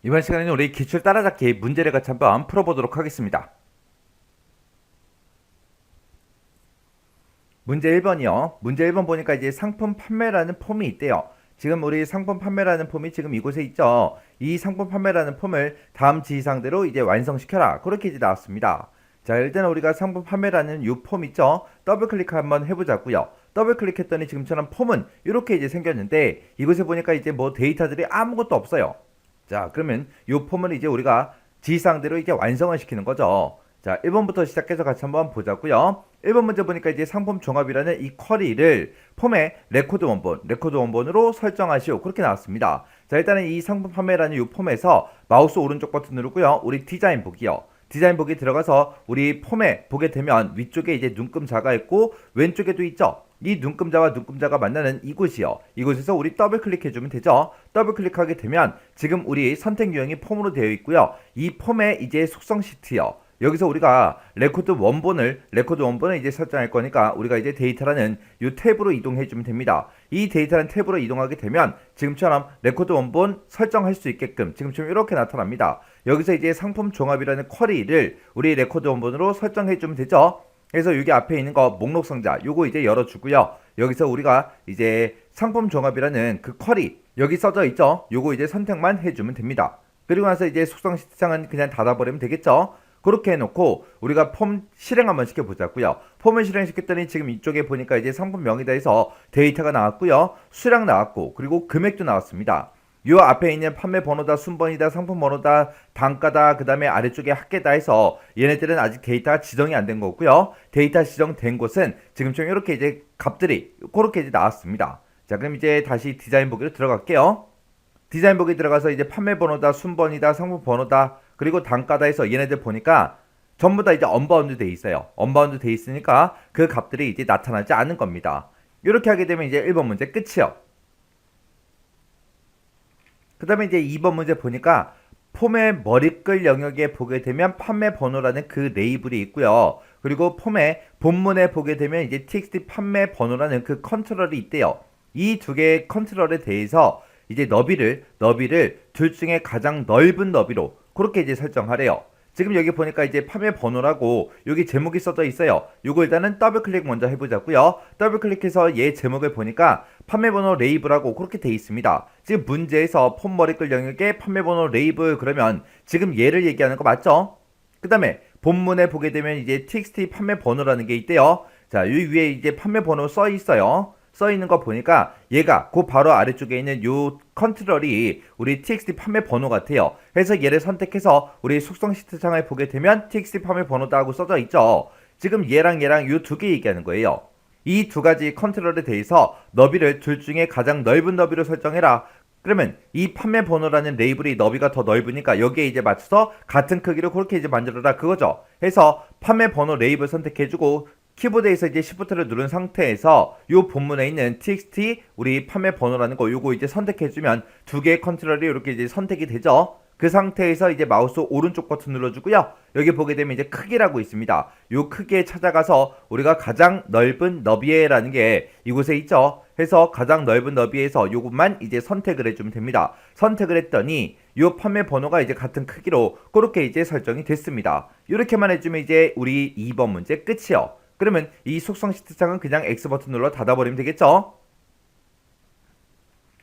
이번 시간에는 우리 기출 따라잡기 문제를 같이 한번 풀어보도록 하겠습니다. 문제 1번이요. 문제 1번 보니까 이제 상품 판매라는 폼이 있대요. 지금 우리 상품 판매라는 폼이 지금 이곳에 있죠. 이 상품 판매라는 폼을 다음 지시사항대로 이제 완성시켜라. 그렇게 이제 나왔습니다. 자, 일단 우리가 상품 판매라는 이 폼 있죠. 더블 클릭 한번 해보자고요. 더블 클릭했더니 지금처럼 폼은 이렇게 이제 생겼는데 이곳에 보니까 이제 뭐 데이터들이 아무것도 없어요. 자, 그러면 이 폼을 이제 우리가 지시사항대로 이제 완성을 시키는 거죠. 자, 1번부터 시작해서 같이 한번 보자고요. 1번 문제 보니까 이제 상품 종합이라는 이 쿼리를 폼의 레코드 원본으로 설정하시오. 그렇게 나왔습니다. 자, 일단은 이 상품 판매라는 이 폼에서 마우스 오른쪽 버튼 누르고요. 우리 디자인 보기요. 디자인 보기 들어가서 우리 폼에 보게 되면 위쪽에 이제 눈금자가 있고 왼쪽에도 있죠. 이 눈금자와 눈금자가 만나는 이곳이요. 이곳에서 우리 더블 클릭해주면 되죠. 더블 클릭하게 되면 지금 우리 선택 유형이 폼으로 되어 있고요. 이 폼에 이제 속성 시트요. 여기서 우리가 레코드 원본을 이제 설정할 거니까 우리가 이제 데이터라는 이 탭으로 이동해 주면 됩니다. 이 데이터라는 탭으로 이동하게 되면 지금처럼 레코드 원본 설정할 수 있게끔 지금처럼 이렇게 나타납니다. 여기서 이제 상품 종합이라는 쿼리를 우리 레코드 원본으로 설정해 주면 되죠. 그래서 여기 앞에 있는 거 목록 상자 요거 이제 열어주고요. 여기서 우리가 이제 상품 종합이라는 그 쿼리 여기 써져 있죠. 요거 이제 선택만 해주면 됩니다. 그리고 나서 이제 속성 시트창은 그냥 닫아버리면 되겠죠. 그렇게 해놓고 우리가 폼 실행 한번 시켜보자고요. 폼을 실행시켰더니 지금 이쪽에 보니까 이제 상품명이다 해서 데이터가 나왔고요. 수량 나왔고 그리고 금액도 나왔습니다. 요 앞에 있는 판매 번호다, 순번이다, 상품 번호다, 단가다, 그 다음에 아래쪽에 합계다 해서 얘네들은 아직 데이터가 지정이 안 된 거고요. 데이터 지정된 곳은 지금처럼 이렇게 이제 값들이 그렇게 이제 나왔습니다. 자, 그럼 이제 다시 디자인 보기로 들어갈게요. 디자인 보기 들어가서 이제 판매 번호다, 순번이다, 상품 번호다, 그리고 단가다 해서 얘네들 보니까 전부 다 이제 언바운드 돼 있어요. 언바운드 돼 있으니까 그 값들이 이제 나타나지 않은 겁니다. 이렇게 하게 되면 이제 1번 문제 끝이요. 그 다음에 이제 2번 문제 보니까 폼의 머리글 영역에 보게 되면 판매 번호라는 그 레이블이 있고요. 그리고 폼의 본문에 보게 되면 이제 txt 판매 번호라는 그 컨트롤이 있대요. 이 두 개의 컨트롤에 대해서 이제 너비를 둘 중에 가장 넓은 너비로 그렇게 이제 설정하래요. 지금 여기 보니까 이제 판매 번호라고 여기 제목이 써져 있어요. 요거 일단은 더블 클릭 먼저 해보자고요. 더블 클릭해서 얘 제목을 보니까 판매 번호 레이블하고 그렇게 돼 있습니다. 지금 문제에서 폼 머리글 영역에 판매 번호 레이블 그러면 지금 얘를 얘기하는 거 맞죠? 그 다음에 본문에 보게 되면 이제 txt 판매 번호라는 게 있대요. 자, 이 위에 이제 판매 번호 써 있어요. 써 있는 거 보니까 얘가 그 바로 아래쪽에 있는 요 컨트롤이 우리 txt 판매 번호 같아요. 그래서 얘를 선택해서 우리 속성 시트 창을 보게 되면 txt 판매 번호다 하고 써져 있죠. 지금 얘랑 요 두 개 얘기하는 거예요. 이 두 가지 컨트롤에 대해서 너비를 둘 중에 가장 넓은 너비로 설정해라. 그러면 이 판매 번호라는 레이블이 너비가 더 넓으니까 여기에 이제 맞춰서 같은 크기로 그렇게 이제 만들어라 그거죠. 해서 판매 번호 레이블 선택해주고 키보드에서 이제 Shift를 누른 상태에서 요 본문에 있는 txt 우리 판매 번호라는 거 요거 이제 선택해주면 두 개의 컨트롤이 이렇게 이제 선택이 되죠. 그 상태에서 이제 마우스 오른쪽 버튼 눌러주고요. 여기 보게 되면 이제 크기라고 있습니다. 요 크기에 찾아가서 우리가 가장 넓은 너비에라는 게 이곳에 있죠. 해서 가장 넓은 너비에서 요것만 이제 선택을 해주면 됩니다. 선택을 했더니 요 판매 번호가 이제 같은 크기로 그렇게 이제 설정이 됐습니다. 이렇게만 해주면 이제 우리 2번 문제 끝이요. 그러면 이 속성 시트창은 그냥 X 버튼 눌러 닫아버리면 되겠죠.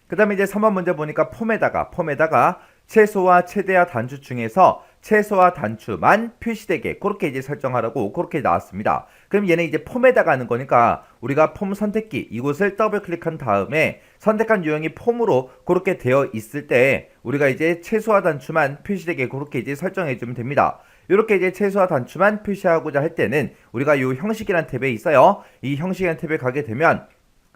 그 다음에 이제 3번 문제 보니까 폼에다가 최소와 최대와 단추 중에서 최소와 단추만 표시되게 그렇게 이제 설정하라고 그렇게 나왔습니다. 그럼 얘는 이제 폼에다가 하는 거니까 우리가 폼 선택기 이곳을 더블 클릭한 다음에 선택한 유형이 폼으로 그렇게 되어 있을 때 우리가 이제 최소와 단추만 표시되게 그렇게 이제 설정해 주면 됩니다. 이렇게 이제 최소와 단추만 표시하고자 할 때는 우리가 이 형식이란 탭에 있어요. 이 형식이란 탭에 가게 되면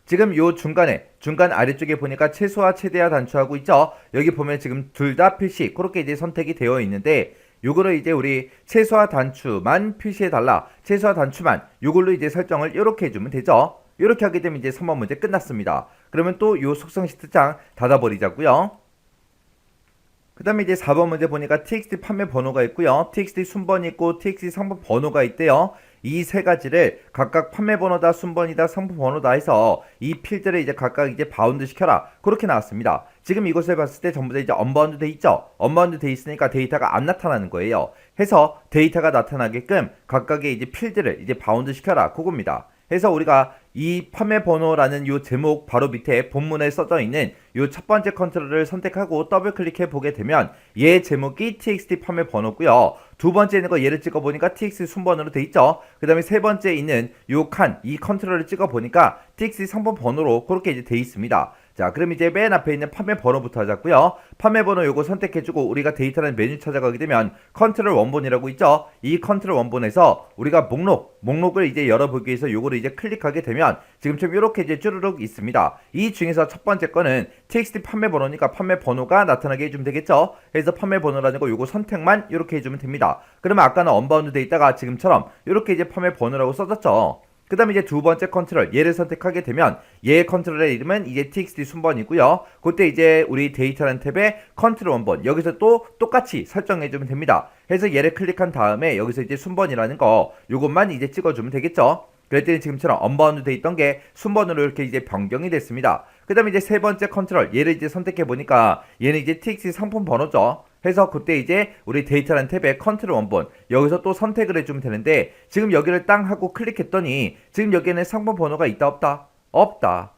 지금 요 중간 아래쪽에 보니까 최소와 최대와 단추하고 있죠. 여기 보면 지금 둘 다 표시 그렇게 이제 선택이 되어 있는데 요거를 이제 우리 최소와 단추만 표시해 달라. 최소와 단추만 요걸로 이제 설정을 이렇게 해주면 되죠. 이렇게 하게 되면 이제 3번 문제 끝났습니다. 그러면 또 요 속성 시트창 닫아버리자고요. 그 다음에 이제 4번 문제 보니까 txt 판매 번호가 있고요. txt 순번이 있고 txt 상품 번호가 있대요. 이 세 가지를 각각 판매 번호다, 순번이다, 상품 번호다 해서 이 필드를 이제 각각 이제 바운드 시켜라. 그렇게 나왔습니다. 지금 이것을 봤을 때 전부 다 이제 언바운드 돼 있죠. 언바운드 돼 있으니까 데이터가 안 나타나는 거예요. 해서 데이터가 나타나게끔 각각의 이제 필드를 이제 바운드 시켜라. 그겁니다. 해서 우리가 이 판매 번호라는 요 제목 바로 밑에 본문에 써져 있는 요 첫 번째 컨트롤을 선택하고 더블 클릭해 보게 되면 얘 제목이 txt 판매 번호고요. 두 번째 있는 거 얘를 찍어 보니까 txt 순번으로 돼 있죠. 그 다음에 세 번째 있는 요 칸, 이 컨트롤을 찍어 보니까 txt 상품 번호로 그렇게 이제 돼 있습니다. 자, 그럼 이제 맨 앞에 있는 판매 번호부터 하자고요. 판매 번호 요거 선택해주고 우리가 데이터라는 메뉴 찾아가게 되면 컨트롤 원본이라고 있죠. 이 컨트롤 원본에서 우리가 목록을 이제 열어보기 위해서 요거를 이제 클릭하게 되면 지금처럼 이렇게 이제 쭈르륵 있습니다. 이 중에서 첫 번째 거는 txt 판매 번호니까 판매 번호가 나타나게 해주면 되겠죠. 그래서 판매 번호라는 거 요거 선택만 이렇게 해주면 됩니다. 그러면 아까는 언바운드 돼 있다가 지금처럼 이렇게 이제 판매 번호라고 써졌죠. 그 다음에 이제 두 번째 컨트롤 얘를 선택하게 되면 얘 컨트롤의 이름은 이제 txt 순번이고요. 그때 이제 우리 데이터라는 탭에 컨트롤 원본 여기서 또 똑같이 설정해주면 됩니다. 그래서 얘를 클릭한 다음에 여기서 이제 순번이라는 거 요것만 이제 찍어주면 되겠죠. 그랬더니 지금처럼 언바운드 돼 있던 게 순번으로 이렇게 이제 변경이 됐습니다. 그 다음에 이제 세 번째 컨트롤 얘를 이제 선택해 보니까 얘는 이제 txt 상품 번호죠. 해서 그때 이제 우리 데이터라는 탭에 컨트롤 원본 여기서 또 선택을 해주면 되는데 지금 여기를 땅 하고 클릭했더니 지금 여기에는 상품 번호가 있다 없다? 없다.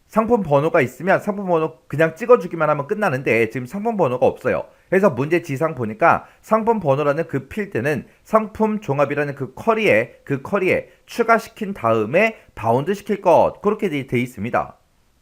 상품 번호가 있으면 상품 번호 그냥 찍어주기만 하면 끝나는데 지금 상품 번호가 없어요. 그래서 문제 지상 보니까 상품 번호라는 그 필드는 상품 종합이라는 그 쿼리에 추가시킨 다음에 바운드 시킬 것 그렇게 돼 있습니다.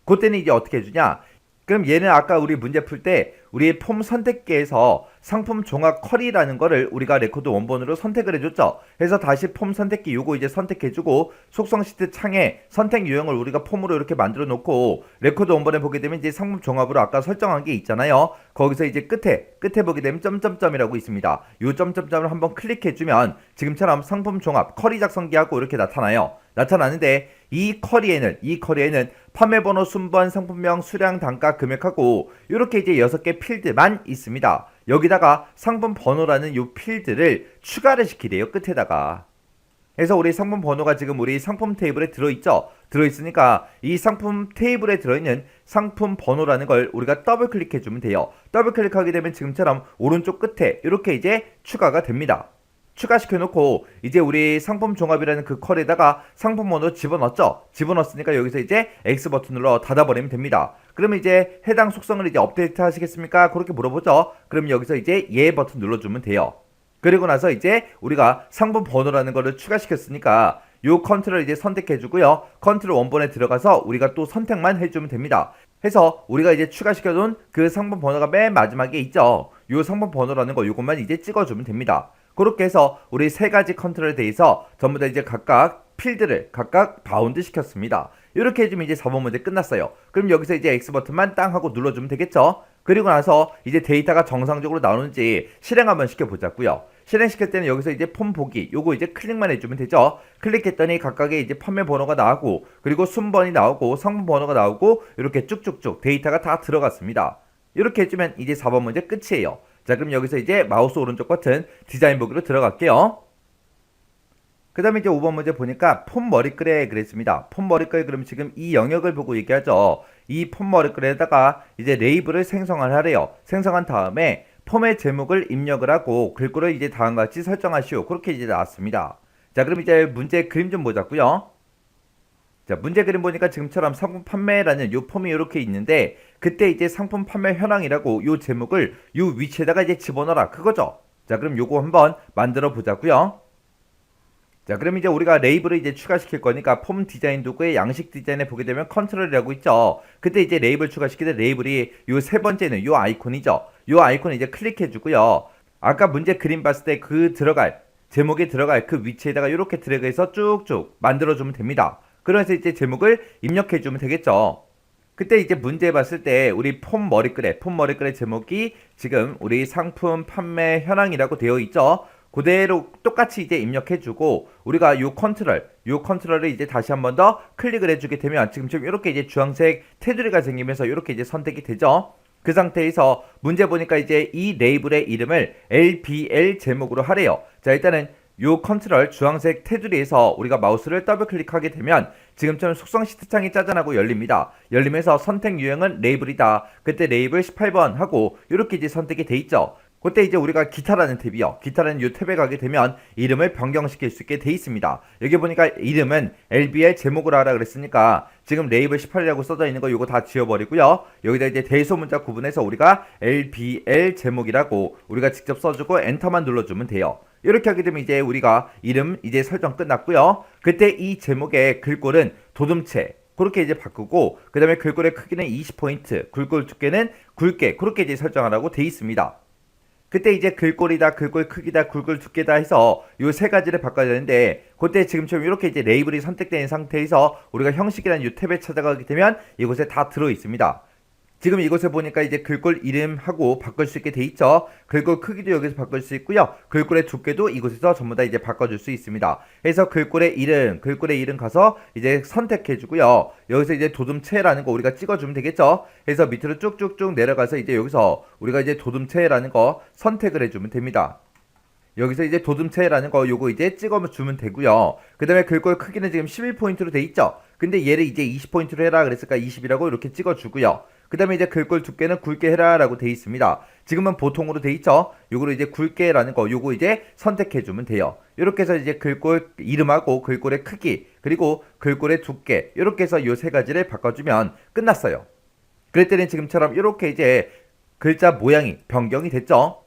그때는 이제 어떻게 해주냐? 그럼 얘는 아까 우리 문제 풀 때 우리 폼 선택기에서 상품 종합 쿼리라는 거를 우리가 레코드 원본으로 선택을 해줬죠. 그래서 다시 폼 선택기 요거 이제 선택해주고 속성 시트 창에 선택 유형을 우리가 폼으로 이렇게 만들어 놓고 레코드 원본에 보게 되면 이제 상품 종합으로 아까 설정한 게 있잖아요. 거기서 이제 끝에 보게 되면 점점점이라고 있습니다. 요 점점점을 한번 클릭해주면 지금처럼 상품 종합 쿼리 작성기하고 이렇게 나타나요. 나타나는데 이 쿼리에는 판매 번호, 순번, 상품명, 수량, 단가, 금액하고 이렇게 이제 6개 필드만 있습니다. 여기다가 상품 번호라는 요 필드를 추가를 시키래요. 끝에다가. 그래서 우리 상품 번호가 지금 우리 상품 테이블에 들어있죠. 들어있으니까 이 상품 테이블에 들어있는 상품 번호라는 걸 우리가 더블 클릭해주면 돼요. 더블 클릭하게 되면 지금처럼 오른쪽 끝에 이렇게 이제 추가가 됩니다. 추가시켜놓고 이제 우리 상품 종합이라는 그 컬에다가 상품 번호 집어넣었죠. 집어넣었으니까 여기서 이제 X 버튼 눌러 닫아버리면 됩니다. 그러면 이제 해당 속성을 이제 업데이트 하시겠습니까? 그렇게 물어보죠. 그럼 여기서 이제 예 버튼 눌러주면 돼요. 그리고 나서 이제 우리가 상품 번호라는 거를 추가시켰으니까 요 컨트롤 이제 선택해주고요. 컨트롤 원본에 들어가서 우리가 또 선택만 해주면 됩니다. 해서 우리가 이제 추가시켜둔 그 상품 번호가 맨 마지막에 있죠. 요 상품 번호라는 거 요것만 이제 찍어주면 됩니다. 그렇게 해서 우리 세 가지 컨트롤에 대해서 전부 다 이제 각각 필드를 각각 바운드 시켰습니다. 이렇게 해주면 이제 4번 문제 끝났어요. 그럼 여기서 이제 X 버튼만 땅 하고 눌러주면 되겠죠? 그리고 나서 이제 데이터가 정상적으로 나오는지 실행 한번 시켜보자고요. 실행시킬 때는 여기서 이제 폼 보기 요거 이제 클릭만 해주면 되죠. 클릭했더니 각각의 이제 판매 번호가 나오고 그리고 순번이 나오고 상품 번호가 나오고 이렇게 쭉쭉쭉 데이터가 다 들어갔습니다. 이렇게 해주면 이제 4번 문제 끝이에요. 자, 그럼 여기서 이제 마우스 오른쪽 버튼 디자인 보기로 들어갈게요. 그 다음에 이제 5번 문제 보니까 폼 머리글에 그랬습니다. 폼 머리글 그럼 지금 이 영역을 보고 얘기하죠. 이 폼 머리글에다가 이제 레이블을 생성을 하래요. 생성한 다음에 폼의 제목을 입력을 하고 글꼴을 이제 다음과 같이 설정하시오. 그렇게 이제 나왔습니다. 자, 그럼 이제 문제 그림 좀 보자고요. 자, 문제 그림 보니까 지금처럼 상품 판매라는 요 폼이 이렇게 있는데 그때 이제 상품 판매 현황이라고 요 제목을 요 위치에다가 이제 집어넣어라 그거죠. 자, 그럼 요거 한번 만들어 보자고요. 자, 그럼 이제 우리가 레이블을 이제 추가시킬 거니까 폼 디자인 도구의 양식 디자인에 보게 되면 컨트롤이라고 있죠. 그때 이제 레이블 추가시킬 때 레이블이 요 세 번째는 요 아이콘이죠. 요 아이콘 이제 클릭해 주고요. 아까 문제 그림 봤을 때 그 제목에 들어갈 그 위치에다가 이렇게 드래그해서 쭉쭉 만들어 주면 됩니다. 그러면서 이제 제목을 입력해 주면 되겠죠. 그때 이제 문제 봤을 때 우리 폼 머리글의 제목이 지금 우리 상품 판매 현황이라고 되어 있죠. 그대로 똑같이 이제 입력해주고 우리가 요 컨트롤을 이제 다시 한 번 더 클릭을 해주게 되면 지금 이렇게 이제 주황색 테두리가 생기면서 이렇게 이제 선택이 되죠. 그 상태에서 문제 보니까 이제 이 레이블의 이름을 LBL 제목으로 하래요. 자, 일단은 요 컨트롤 주황색 테두리에서 우리가 마우스를 더블 클릭하게 되면 지금처럼 속성 시트 창이 짜잔하고 열립니다. 열리면서 선택 유형은 레이블이다. 그때 레이블 18번 하고 이렇게 이제 선택이 돼 있죠. 그때 이제 우리가 기타라는 탭이요. 기타라는 요 탭에 가게 되면 이름을 변경시킬 수 있게 돼 있습니다. 여기 보니까 이름은 LBL 제목으로 하라 그랬으니까 지금 레이블 18이라고 써져 있는 거 요거 다 지워버리고요. 여기다 이제 대소문자 구분해서 우리가 LBL 제목이라고 우리가 직접 써주고 엔터만 눌러주면 돼요. 이렇게 하게 되면 이제 우리가 이름 이제 설정 끝났고요. 그때 이 제목의 글꼴은 도둠체 그렇게 이제 바꾸고 그 다음에 글꼴의 크기는 20포인트, 글꼴 두께는 굵게 그렇게 이제 설정하라고 돼 있습니다. 그때 이제 글꼴이다, 글꼴 크기다, 글꼴 두께다 해서 요 세 가지를 바꿔야 되는데 그때 지금처럼 이렇게 이제 레이블이 선택된 상태에서 우리가 형식이라는 요 탭에 찾아가게 되면 이곳에 다 들어 있습니다. 지금 이곳에 보니까 이제 글꼴 이름하고 바꿀 수 있게 돼 있죠. 글꼴 크기도 여기서 바꿀 수 있고요. 글꼴의 두께도 이곳에서 전부 다 이제 바꿔줄 수 있습니다. 그래서 글꼴의 이름 가서 이제 선택해 주고요. 여기서 이제 도둠체라는 거 우리가 찍어주면 되겠죠. 그래서 밑으로 쭉쭉쭉 내려가서 이제 여기서 우리가 이제 도둠체라는 거 선택을 해주면 됩니다. 여기서 이제 도둠체라는 거 요거 이제 찍어주면 되고요. 그 다음에 글꼴 크기는 지금 11포인트로 돼 있죠. 근데 얘를 이제 20포인트로 해라 그랬으니까 20이라고 이렇게 찍어주고요. 그 다음에 이제 글꼴 두께는 굵게 해라 라고 돼 있습니다. 지금은 보통으로 돼 있죠. 요거를 이제 굵게라는 거 요거 이제 선택해주면 돼요. 이렇게 해서 이제 글꼴 이름하고 글꼴의 크기 그리고 글꼴의 두께 이렇게 해서 요 세 가지를 바꿔주면 끝났어요. 그럴 때는 지금처럼 이렇게 이제 글자 모양이 변경이 됐죠.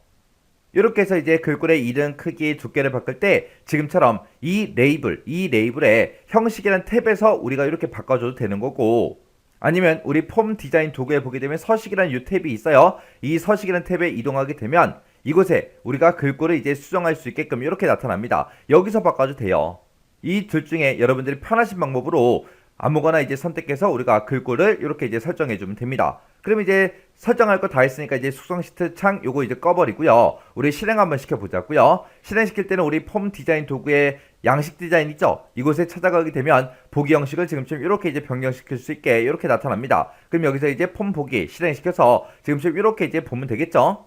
이렇게 해서 이제 글꼴의 이름, 크기, 두께를 바꿀 때 지금처럼 이 레이블의 형식이란 탭에서 우리가 이렇게 바꿔줘도 되는 거고 아니면 우리 폼 디자인 도구에 보게 되면 서식이라는 이 탭이 있어요. 이 서식이라는 탭에 이동하게 되면 이곳에 우리가 글꼴을 이제 수정할 수 있게끔 이렇게 나타납니다. 여기서 바꿔도 돼요. 이 둘 중에 여러분들이 편하신 방법으로 아무거나 이제 선택해서 우리가 글꼴을 이렇게 이제 설정해 주면 됩니다. 그럼 이제 설정할 거 다 했으니까 이제 속성 시트 창 요거 이제 꺼버리고요. 우리 실행 한번 시켜보자고요. 실행시킬 때는 우리 폼 디자인 도구의 양식 디자인 있죠? 이곳에 찾아가게 되면 보기 형식을 지금처럼 이렇게 이제 변경시킬 수 있게 이렇게 나타납니다. 그럼 여기서 이제 폼 보기 실행시켜서 지금처럼 이렇게 이제 보면 되겠죠?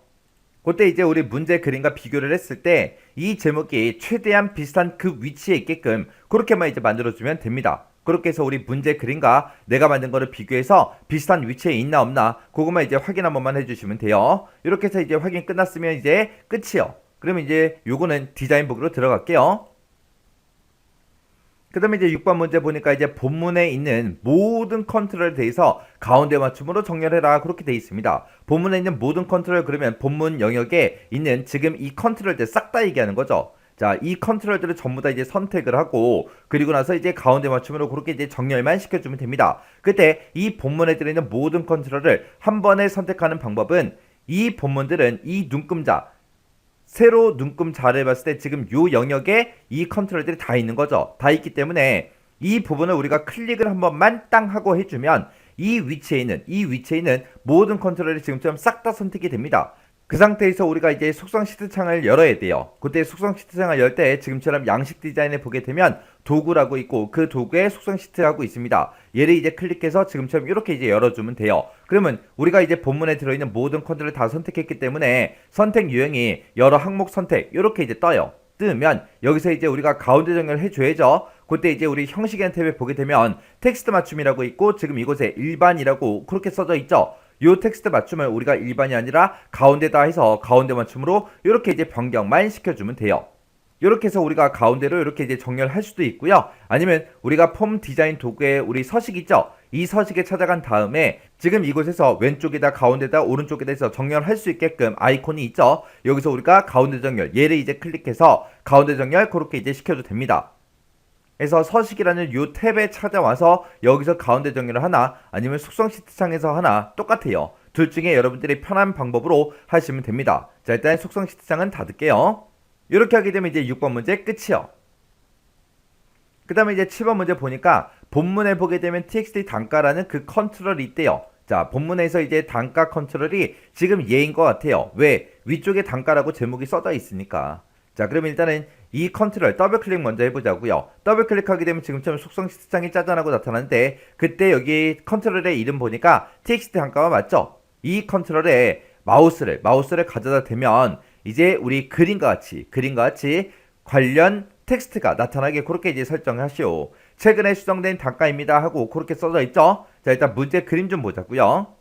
그때 이제 우리 문제 그림과 비교를 했을 때 이 제목이 최대한 비슷한 그 위치에 있게끔 그렇게만 이제 만들어주면 됩니다. 그렇게 해서 우리 문제 그림과 내가 만든 거를 비교해서 비슷한 위치에 있나 없나 그것만 이제 확인 한 번만 해주시면 돼요. 이렇게 해서 이제 확인 끝났으면 이제 끝이요. 그러면 이제 요거는 디자인 보기로 들어갈게요. 그 다음에 이제 6번 문제 보니까 이제 본문에 있는 모든 컨트롤에 대해서 가운데 맞춤으로 정렬해라 그렇게 되어 있습니다. 본문에 있는 모든 컨트롤 그러면 본문 영역에 있는 지금 이 컨트롤들 싹 다 얘기하는 거죠. 자, 이 컨트롤들을 전부 다 이제 선택을 하고 그리고 나서 이제 가운데 맞춤으로 그렇게 이제 정렬만 시켜주면 됩니다. 그때 이 본문에 들어있는 모든 컨트롤을 한 번에 선택하는 방법은 이 본문들은 이 눈금자 세로 눈금자를 봤을 때 지금 요 영역에 이 컨트롤들이 다 있는 거죠. 다 있기 때문에 이 부분을 우리가 클릭을 한 번만 땅 하고 해주면 이 위치에 있는 모든 컨트롤이 지금처럼 싹 다 선택이 됩니다. 그 상태에서 우리가 이제 속성 시트 창을 열어야 돼요. 그때 속성 시트 창을 열 때 지금처럼 양식 디자인에 보게 되면 도구라고 있고 그 도구에 속성 시트라고 있습니다. 얘를 이제 클릭해서 지금처럼 이렇게 이제 열어주면 돼요. 그러면 우리가 이제 본문에 들어있는 모든 컨트롤을 다 선택했기 때문에 선택 유형이 여러 항목 선택 이렇게 이제 떠요. 뜨면 여기서 이제 우리가 가운데 정렬을 해줘야죠. 그때 이제 우리 형식이라는 탭에 보게 되면 텍스트 맞춤이라고 있고 지금 이곳에 일반이라고 그렇게 써져 있죠. 요 텍스트 맞춤을 우리가 일반이 아니라 가운데다 해서 가운데 맞춤으로 이렇게 이제 변경만 시켜주면 돼요. 이렇게 해서 우리가 가운데로 이렇게 이제 정렬할 수도 있고요. 아니면 우리가 폼 디자인 도구에 우리 서식 있죠? 이 서식에 찾아간 다음에 지금 이곳에서 왼쪽에다 가운데다 오른쪽에다 해서 정렬할 수 있게끔 아이콘이 있죠? 여기서 우리가 가운데 정렬 얘를 이제 클릭해서 가운데 정렬 그렇게 이제 시켜도 됩니다. 그래서 서식이라는 요 탭에 찾아와서 여기서 가운데 정렬을 하나 아니면 속성 시트 창에서 하나 똑같아요. 둘 중에 여러분들이 편한 방법으로 하시면 됩니다. 자, 일단 속성 시트 창은 닫을게요. 이렇게 하게 되면 이제 6번 문제 끝이요. 그 다음에 이제 7번 문제 보니까 본문에 보게 되면 txt 단가라는 그 컨트롤이 있대요. 자, 본문에서 이제 단가 컨트롤이 지금 얘인 것 같아요. 왜? 위쪽에 단가라고 제목이 써져 있으니까. 자, 그러면 일단은 이 컨트롤 더블 클릭 먼저 해보자고요. 더블 클릭하게 되면 지금처럼 속성 시트창이 짜잔하고 나타나는데 그때 여기 컨트롤의 이름 보니까 txt 단가가 맞죠? 이 컨트롤에 마우스를 가져다 대면 이제 우리 그림과 같이 관련 텍스트가 나타나게 그렇게 이제 설정하시오. 최근에 수정된 단가입니다 하고 그렇게 써져 있죠. 자, 일단 문제 그림 좀 보자고요.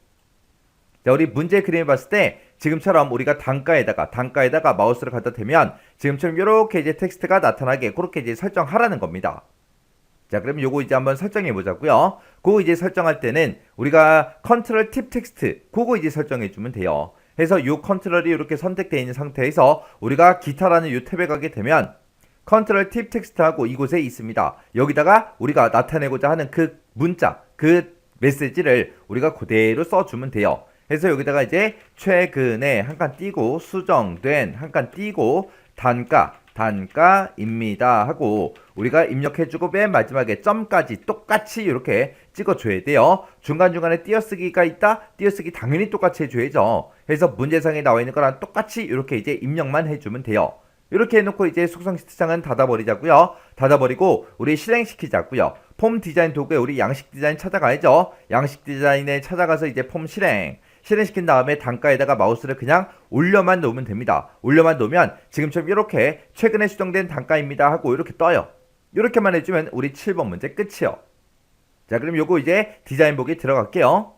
자, 우리 문제 그림을 봤을 때 지금처럼 우리가 단가에다가 마우스를 갖다 대면 지금처럼 이렇게 이제 텍스트가 나타나게 그렇게 이제 설정하라는 겁니다. 자, 그럼 요거 이제 한번 설정해 보자고요. 그거 이제 설정할 때는 우리가 컨트롤 팁 텍스트 그거 이제 설정해 주면 돼요. 해서 요 컨트롤이 이렇게 선택되어 있는 상태에서 우리가 기타라는 요 탭에 가게 되면 컨트롤 팁 텍스트하고 이곳에 있습니다. 여기다가 우리가 나타내고자 하는 그 문자, 그 메시지를 우리가 그대로 써주면 돼요. 해서 여기다가 이제 최근에 한 칸 띄고 수정된 한 칸 띄고 단가입니다 하고 우리가 입력해주고 맨 마지막에 점까지 똑같이 이렇게 찍어줘야 돼요. 중간중간에 띄어쓰기가 있다? 띄어쓰기 당연히 똑같이 해줘야죠. 그래서 문제상에 나와 있는 거랑 똑같이 이렇게 이제 입력만 해주면 돼요. 이렇게 해놓고 이제 속성 시트창은 닫아버리자고요. 닫아버리고 우리 실행시키자고요. 폼 디자인 도구에 우리 양식 디자인 찾아가야죠. 양식 디자인에 찾아가서 이제 폼 실행시킨 다음에 단가에다가 마우스를 그냥 올려만 놓으면 됩니다. 올려만 놓으면 지금처럼 이렇게 최근에 수정된 단가입니다 하고 이렇게 떠요. 이렇게만 해주면 우리 7번 문제 끝이요. 자, 그럼 요거 이제 디자인 보기 들어갈게요.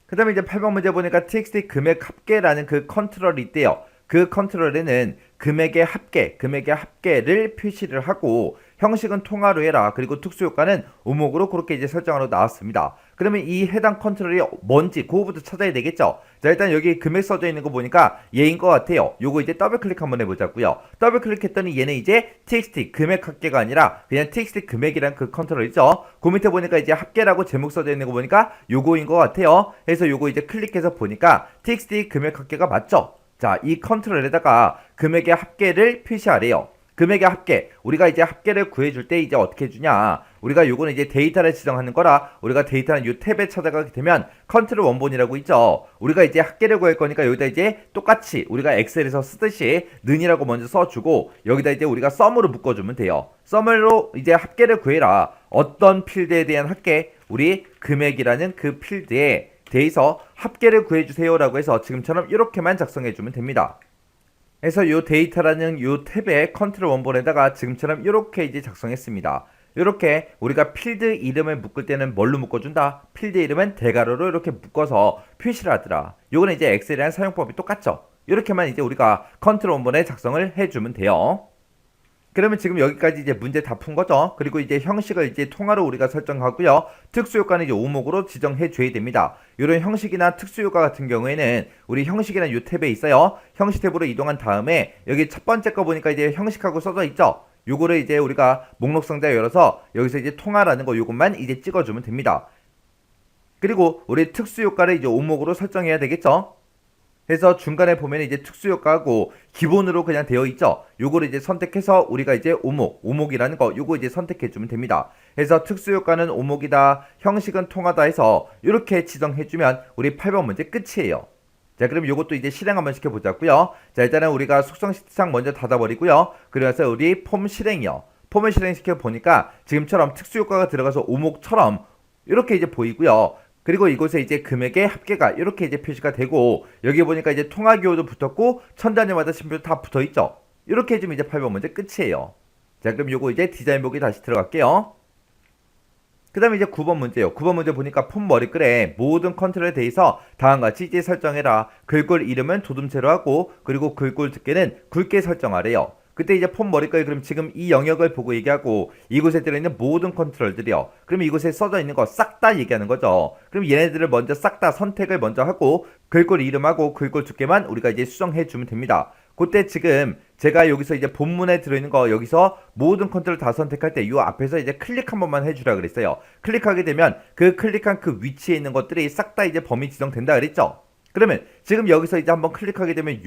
그 다음에 이제 8번 문제 보니까 txt 금액 합계라는 그 컨트롤이 있대요. 그 컨트롤에는 금액의 합계를 표시를 하고 형식은 통화로 해라. 그리고 특수효과는 오목으로 그렇게 이제 설정하러 나왔습니다. 그러면 이 해당 컨트롤이 뭔지 그거부터 찾아야 되겠죠. 자, 일단 여기 금액 써져 있는 거 보니까 얘인 것 같아요. 요거 이제 더블 클릭 한번 해보자고요. 더블 클릭했더니 얘는 이제 txt 금액 합계가 아니라 그냥 txt 금액이란 그 컨트롤이죠. 그 밑에 보니까 이제 합계라고 제목 써져 있는 거 보니까 요거인 것 같아요. 그래서 요거 이제 클릭해서 보니까 txt 금액 합계가 맞죠. 자, 이 컨트롤에다가 금액의 합계를 표시하래요. 금액의 합계. 우리가 이제 합계를 구해줄 때 이제 어떻게 해주냐. 우리가 요거는 이제 데이터를 지정하는 거라 우리가 데이터는 요 탭에 찾아가게 되면 컨트롤 원본이라고 있죠. 우리가 이제 합계를 구할 거니까 여기다 이제 똑같이 우리가 엑셀에서 쓰듯이 는이라고 먼저 써주고 여기다 이제 우리가 썸으로 묶어주면 돼요. 썸으로 이제 합계를 구해라. 어떤 필드에 대한 합계? 우리 금액이라는 그 필드에 대해서 합계를 구해주세요 라고 해서 지금처럼 이렇게만 작성해주면 됩니다. 그래서 요 데이터라는 요 탭에 컨트롤 원본에다가 지금처럼 이렇게 이제 작성했습니다. 이렇게 우리가 필드 이름을 묶을 때는 뭘로 묶어준다? 필드 이름은 대괄호로 이렇게 묶어서 표시를 하더라. 요거는 이제 엑셀이랑 사용법이 똑같죠. 이렇게만 이제 우리가 컨트롤 원본에 작성을 해주면 돼요. 그러면 지금 여기까지 이제 문제 다 푼 거죠. 그리고 이제 형식을 이제 통화로 우리가 설정하고요. 특수효과는 이제 오목으로 지정해 줘야 됩니다. 이런 형식이나 특수효과 같은 경우에는 우리 형식이나 요 탭에 있어요. 형식 탭으로 이동한 다음에 여기 첫 번째 거 보니까 이제 형식하고 써져 있죠. 요거를 이제 우리가 목록 상자 열어서 여기서 이제 통화라는 거 요것만 이제 찍어주면 됩니다. 그리고 우리 특수효과를 이제 오목으로 설정해야 되겠죠. 그래서 중간에 보면 이제 특수효과하고 기본으로 그냥 되어 있죠. 요거를 이제 선택해서 우리가 이제 오목이라는 거 요거 이제 선택해 주면 됩니다. 그래서 특수효과는 오목이다, 형식은 통하다 해서 이렇게 지정해 주면 우리 8번 문제 끝이에요. 자, 그럼 요것도 이제 실행 한번 시켜보자고요. 자, 일단은 우리가 속성 시트창 먼저 닫아버리고요. 그래서 우리 폼 실행이요. 폼을 실행시켜 보니까 지금처럼 특수효과가 들어가서 오목처럼 이렇게 이제 보이고요. 그리고 이곳에 이제 금액의 합계가 이렇게 이제 표시가 되고 여기 보니까 이제 통화기호도 붙었고 천 단위마다 심표도 다 붙어있죠. 이렇게 해주면 이제 8번 문제 끝이에요. 자, 그럼 요거 이제 디자인 보기 다시 들어갈게요. 그 다음에 이제 9번 문제요. 9번 문제 보니까 폼 머리글에 모든 컨트롤에 대해서 다음같이 이제 설정해라. 글꼴 이름은 도둠체로 하고 그리고 글꼴 두께는 굵게 설정하래요. 그때 이제 폼 머리글 그럼 지금 이 영역을 보고 얘기하고 이곳에 들어있는 모든 컨트롤들이요. 그럼 이곳에 써져 있는 거 싹 다 얘기하는 거죠. 그럼 얘네들을 먼저 싹 다 선택을 먼저 하고 글꼴 이름하고 글꼴 두께만 우리가 이제 수정해 주면 됩니다. 그때 지금 제가 여기서 이제 본문에 들어있는 거 여기서 모든 컨트롤 다 선택할 때 이 앞에서 이제 클릭 한 번만 해주라 그랬어요. 클릭하게 되면 그 클릭한 그 위치에 있는 것들이 싹 다 이제 범위 지정된다 그랬죠. 그러면 지금 여기서 이제 한번 클릭하게 되면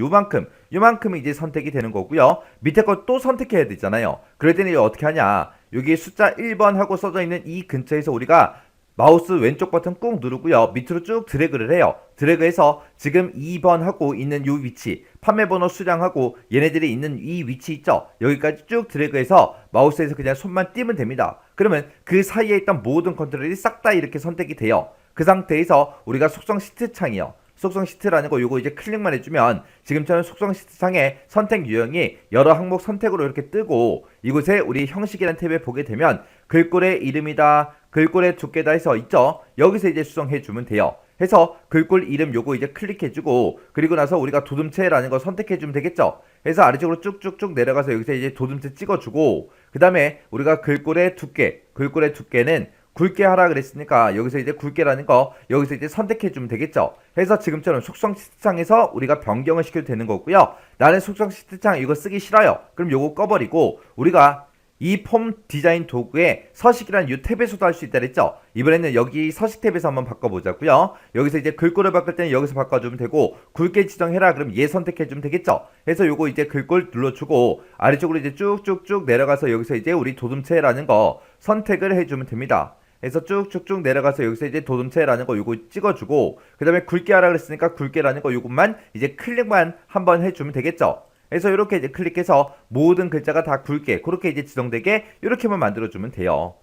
요만큼이 이제 선택이 되는 거고요. 밑에 거 또 선택해야 되잖아요. 그럴 때는 어떻게 하냐. 여기 숫자 1번 하고 써져 있는 이 근처에서 우리가 마우스 왼쪽 버튼 꾹 누르고요. 밑으로 쭉 드래그를 해요. 드래그해서 지금 2번 하고 있는 요 위치, 판매번호 수량하고 얘네들이 있는 이 위치 있죠? 여기까지 쭉 드래그해서 마우스에서 그냥 손만 띄면 됩니다. 그러면 그 사이에 있던 모든 컨트롤이 싹 다 이렇게 선택이 돼요. 그 상태에서 우리가 속성 시트 창이요. 속성 시트라는 거 요거 이제 클릭만 해주면 지금처럼 속성 시트창에 선택 유형이 여러 항목 선택으로 이렇게 뜨고 이곳에 우리 형식이라는 탭에 보게 되면 글꼴의 이름이다, 글꼴의 두께다 해서 있죠. 여기서 이제 수정해주면 돼요. 해서 글꼴 이름 요거 이제 클릭해주고 그리고 나서 우리가 도둠체라는 거 선택해주면 되겠죠. 해서 아래쪽으로 쭉쭉쭉 내려가서 여기서 이제 도둠체 찍어주고 그 다음에 우리가 글꼴의 두께는 굵게 하라 그랬으니까 여기서 이제 굵게라는 거 여기서 이제 선택해주면 되겠죠. 해서 지금처럼 속성 시트창에서 우리가 변경을 시켜도 되는 거고요. 나는 속성 시트창 이거 쓰기 싫어요. 그럼 요거 꺼버리고 우리가 이 폼 디자인 도구에 서식이라는 이 탭에서도 할 수 있다 그랬죠. 이번에는 여기 서식 탭에서 한번 바꿔보자고요. 여기서 이제 글꼴을 바꿀 때는 여기서 바꿔주면 되고 굵게 지정해라 그럼 얘 선택해주면 되겠죠. 해서 요거 이제 글꼴 눌러주고 아래쪽으로 이제 쭉쭉쭉 내려가서 여기서 이제 우리 도둠체라는 거 선택을 해주면 됩니다. 해서 쭉쭉쭉 내려가서 여기서 이제 도둠체라는 거 요거 찍어주고 그 다음에 굵게 하라 그랬으니까 굵게라는 거 요것만 이제 클릭만 한번 해주면 되겠죠. 그래서 이렇게 이제 클릭해서 모든 글자가 다 굵게 그렇게 이제 지정되게 이렇게만 만들어주면 돼요.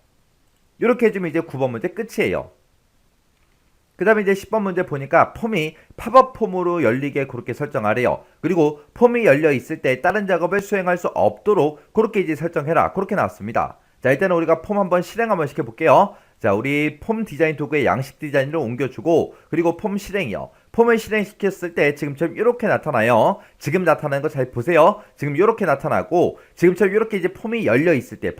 이렇게 해주면 이제 9번 문제 끝이에요. 그 다음에 이제 10번 문제 보니까 폼이 팝업 폼으로 열리게 그렇게 설정하래요. 그리고 폼이 열려 있을 때 다른 작업을 수행할 수 없도록 그렇게 이제 설정해라 그렇게 나왔습니다. 자, 일단은 우리가 폼 한번 실행 한번 시켜볼게요. 자, 우리 폼 디자인 도구의 양식 디자인으로 옮겨주고 그리고 폼 실행이요. 폼을 실행시켰을 때 지금처럼 이렇게 나타나요. 지금 나타나는 거 잘 보세요. 지금 이렇게 나타나고 지금처럼 이렇게 이제 폼이 열려 있을 때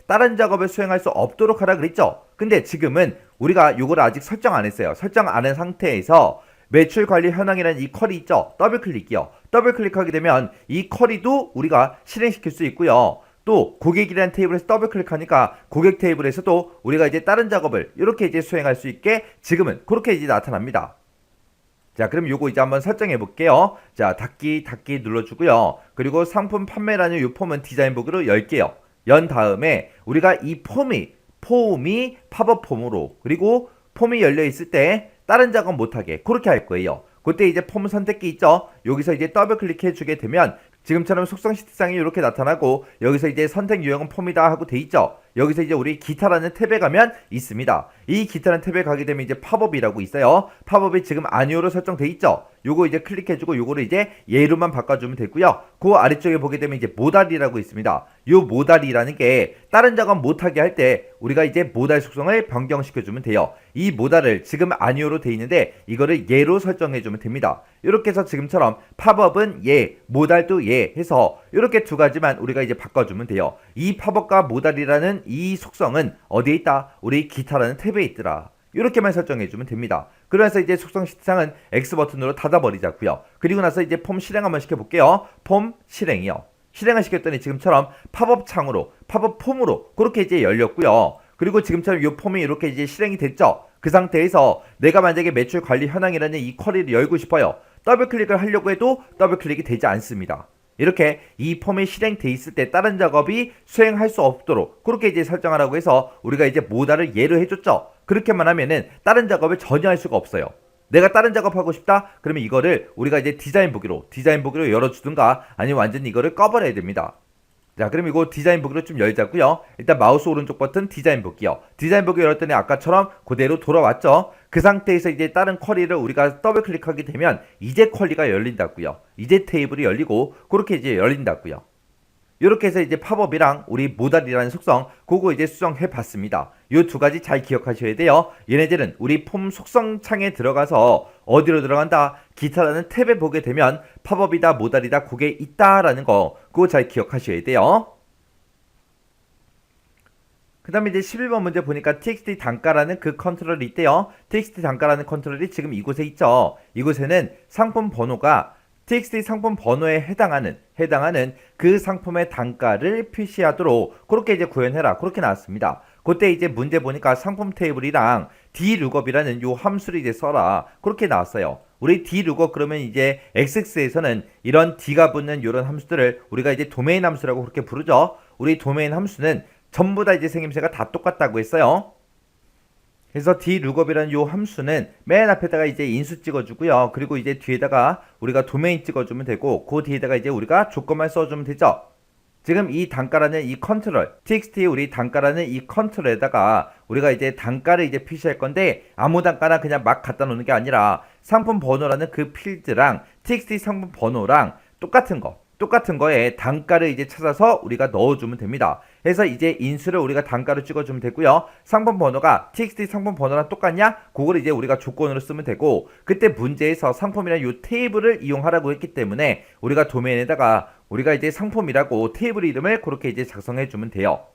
다른 작업을 수행할 수 없도록 하라 그랬죠. 근데 지금은 우리가 요걸 아직 설정 안 했어요. 설정 안 한 상태에서 매출 관리 현황이라는 이 컬이 있죠. 더블 클릭이요. 더블 클릭하게 되면 이 컬이도 우리가 실행시킬 수 있고요. 또 고객이라는 테이블에서 더블 클릭하니까 고객 테이블에서도 우리가 이제 다른 작업을 이렇게 이제 수행할 수 있게 지금은 그렇게 이제 나타납니다. 자, 그럼 요거 이제 한번 설정해 볼게요. 자, 닫기 눌러주고요. 그리고 상품 판매라는 요 폼은 디자인북으로 열게요. 연 다음에 우리가 이 폼이 팝업 폼으로 그리고 폼이 열려 있을 때 다른 작업 못하게 그렇게 할 거예요. 그때 이제 폼 선택기 있죠. 여기서 이제 더블 클릭해 주게 되면 지금처럼 속성 시트상이 이렇게 나타나고 여기서 이제 선택 유형은 폼이다 하고 돼 있죠. 여기서 이제 우리 기타라는 탭에 가면 있습니다. 이 기타라는 탭에 가게 되면 이제 팝업이라고 있어요. 팝업이 지금 아니오로 설정돼 있죠. 요거 이제 클릭해주고 요거를 이제 예로만 바꿔주면 되고요. 그 아래쪽에 보게 되면 이제 모달이라고 있습니다. 요 모달이라는 게 다른 작업 못하게 할 때 우리가 이제 모달 속성을 변경시켜주면 돼요. 이 모달을 지금 아니오로 돼 있는데 이거를 예로 설정해주면 됩니다. 이렇게 해서 지금처럼 팝업은 예, 모달도 예 해서 이렇게 두 가지만 우리가 이제 바꿔주면 돼요. 이 팝업과 모달이라는 이 속성은 어디에 있다? 우리 기타라는 탭에 있더라. 이렇게만 설정해주면 됩니다. 그래서 이제 속성 시트상은 X 버튼으로 닫아버리자고요. 그리고 나서 이제 폼 실행 한번 시켜볼게요. 폼 실행이요. 실행을 시켰더니 지금처럼 팝업 창으로 팝업 폼으로 그렇게 이제 열렸고요. 그리고 지금처럼 이 폼이 이렇게 이제 실행이 됐죠. 그 상태에서 내가 만약에 매출 관리 현황이라는 이 쿼리를 열고 싶어요. 더블 클릭을 하려고 해도 더블 클릭이 되지 않습니다. 이렇게 이 폼이 실행돼 있을 때 다른 작업이 수행할 수 없도록 그렇게 이제 설정하라고 해서 우리가 이제 모달을 예로 해줬죠. 그렇게만 하면은 다른 작업을 전혀 할 수가 없어요. 내가 다른 작업하고 싶다? 그러면 이거를 우리가 이제 디자인 보기로 열어주든가 아니면 완전히 이거를 꺼버려야 됩니다. 자, 그럼 이거 디자인 보기로 좀 열자고요. 일단 마우스 오른쪽 버튼 디자인 보기요. 디자인 보기 열었더니 아까처럼 그대로 돌아왔죠. 그 상태에서 이제 다른 쿼리를 우리가 더블 클릭하게 되면 이제 쿼리가 열린다고요. 이제 테이블이 열리고 그렇게 이제 열린다고요. 이렇게 해서 이제 팝업이랑 우리 모달이라는 속성 그거 이제 수정해 봤습니다. 이 두 가지 잘 기억하셔야 돼요. 얘네들은 우리 폼 속성 창에 들어가서 어디로 들어간다? 기타라는 탭에 보게 되면 팝업이다 모달이다 그게 있다라는 거 그거 잘 기억하셔야 돼요. 그 다음에 이제 11번 문제 보니까 txt 단가라는 그 컨트롤이 있대요. txt 단가라는 컨트롤이 지금 이곳에 있죠. 이곳에는 상품 번호가 txt 상품 번호에 해당하는 그 상품의 단가를 표시하도록 그렇게 이제 구현해라 그렇게 나왔습니다. 그때 이제 문제 보니까 상품 테이블이랑 dlookup이라는 요 함수를 이제 써라 그렇게 나왔어요. 우리 dlookup 그러면 이제 XX에서는 이런 d가 붙는 이런 함수들을 우리가 이제 도메인 함수라고 그렇게 부르죠. 우리 도메인 함수는 전부 다 이제 생김새가 다 똑같다고 했어요. 그래서 dlookup이라는 요 함수는 맨 앞에다가 이제 인수 찍어주고요. 그리고 이제 뒤에다가 우리가 도메인 찍어주면 되고 그 뒤에다가 이제 우리가 조건만 써주면 되죠. 지금 이 단가라는 이 컨트롤, txt 우리 단가라는 이 컨트롤에다가 우리가 이제 단가를 이제 표시할 건데 아무 단가나 그냥 막 갖다 놓는 게 아니라 상품 번호라는 그 필드랑 txt 상품 번호랑 똑같은 거에 단가를 이제 찾아서 우리가 넣어주면 됩니다. 그래서 이제 인수를 우리가 단가로 찍어주면 되고요. 상품 번호가 txt 상품 번호랑 똑같냐? 그걸 이제 우리가 조건으로 쓰면 되고, 그때 문제에서 상품이라는 요 테이블을 이용하라고 했기 때문에 우리가 도메인에다가 우리가 이제 상품이라고 테이블 이름을 그렇게 이제 작성해주면 돼요.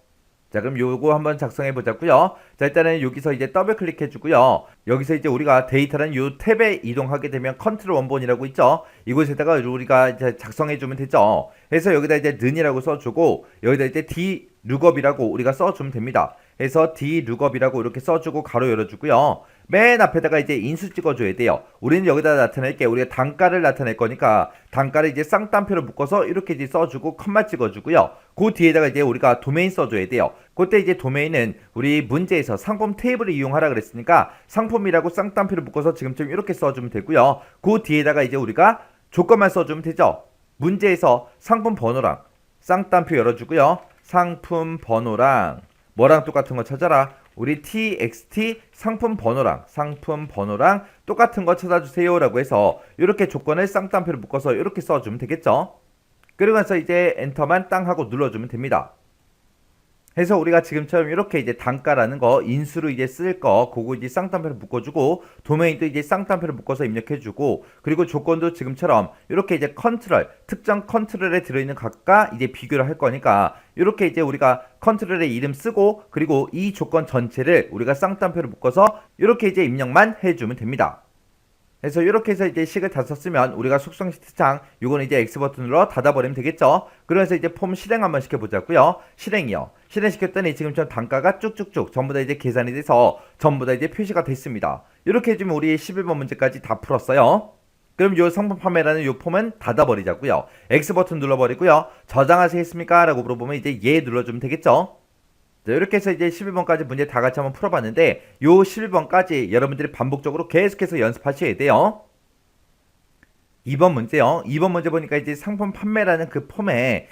자, 그럼 요거 한번 작성해 보자고요. 자, 일단은 여기서 이제 더블 클릭해 주고요. 여기서 이제 우리가 데이터라는 요 탭에 이동하게 되면 컨트롤 원본이라고 있죠. 이곳에다가 우리가 이제 작성해 주면 되죠. 그래서 여기다 이제 는이라고 써 주고, 여기다 이제 d 룩업이라고 우리가 써 주면 됩니다. 그래서 d 룩업이라고 이렇게 써 주고 가로 열어 주고요. 맨 앞에다가 이제 인수 찍어줘야 돼요. 우리는 여기다 나타낼게. 우리가 단가를 나타낼 거니까 단가를 이제 쌍따옴표로 묶어서 이렇게 이제 써주고 컴마 찍어주고요. 그 뒤에다가 이제 우리가 도메인 써줘야 돼요. 그때 이제 도메인은 우리 문제에서 상품 테이블을 이용하라 그랬으니까 상품이라고 쌍따옴표로 묶어서 지금처럼 이렇게 써주면 되고요. 그 뒤에다가 이제 우리가 조건만 써주면 되죠. 문제에서 상품 번호랑 쌍따옴표 열어주고요. 상품 번호랑 뭐랑 똑같은 거 찾아라. 우리 txt 상품 번호랑 똑같은 거 찾아주세요 라고 해서 이렇게 조건을 쌍따옴표로 묶어서 이렇게 써주면 되겠죠. 그리고 나서 이제 엔터만 땅 하고 눌러주면 됩니다. 해서 우리가 지금처럼 이렇게 이제 단가라는 거 인수로 이제 쓸 거 그거 이제 쌍따옴표로 묶어주고, 도메인도 이제 쌍따옴표로 묶어서 입력해주고, 그리고 조건도 지금처럼 이렇게 이제 컨트롤 특정 컨트롤에 들어있는 값과 이제 비교를 할 거니까 이렇게 이제 우리가 컨트롤의 이름 쓰고, 그리고 이 조건 전체를 우리가 쌍따옴표로 묶어서 이렇게 이제 입력만 해주면 됩니다. 그래서 이렇게 해서 이제 식을 다 썼으면 우리가 속성 시트창 요거는 이제 X 버튼으로 닫아버리면 되겠죠. 그래서 이제 폼 실행 한번 시켜보자고요. 실행이요. 실행시켰더니 지금처럼 단가가 쭉쭉쭉 전부 다 이제 계산이 돼서 전부 다 이제 표시가 됐습니다. 이렇게 해주면 우리 11번 문제까지 다 풀었어요. 그럼 요 상품 판매라는 요 폼은 닫아버리자고요. X 버튼 눌러버리고요. 저장하시겠습니까? 라고 물어보면 이제 예 눌러주면 되겠죠. 자, 이렇게 해서 이제 11번까지 문제 다 같이 한번 풀어봤는데, 요 11번까지 여러분들이 반복적으로 계속해서 연습하셔야 돼요. 2번 문제요. 2번 문제 보니까 이제 상품 판매라는 그 폼에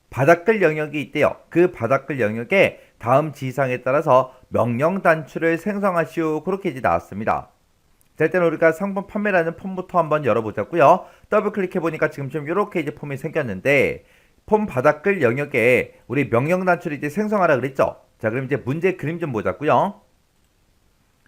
바닥글 영역이 있대요. 그 바닥글 영역에 다음 지시사항에 따라서 명령 단추를 생성하시오. 그렇게 이제 나왔습니다. 자, 일단 우리가 상품 판매라는 폼부터 한번 열어보자고요. 더블 클릭해보니까 지금 좀 이렇게 이제 폼이 생겼는데, 폼 바닥글 영역에 우리 명령 단추를 이제 생성하라 그랬죠. 자, 그럼 이제 문제 그림 좀 보자고요.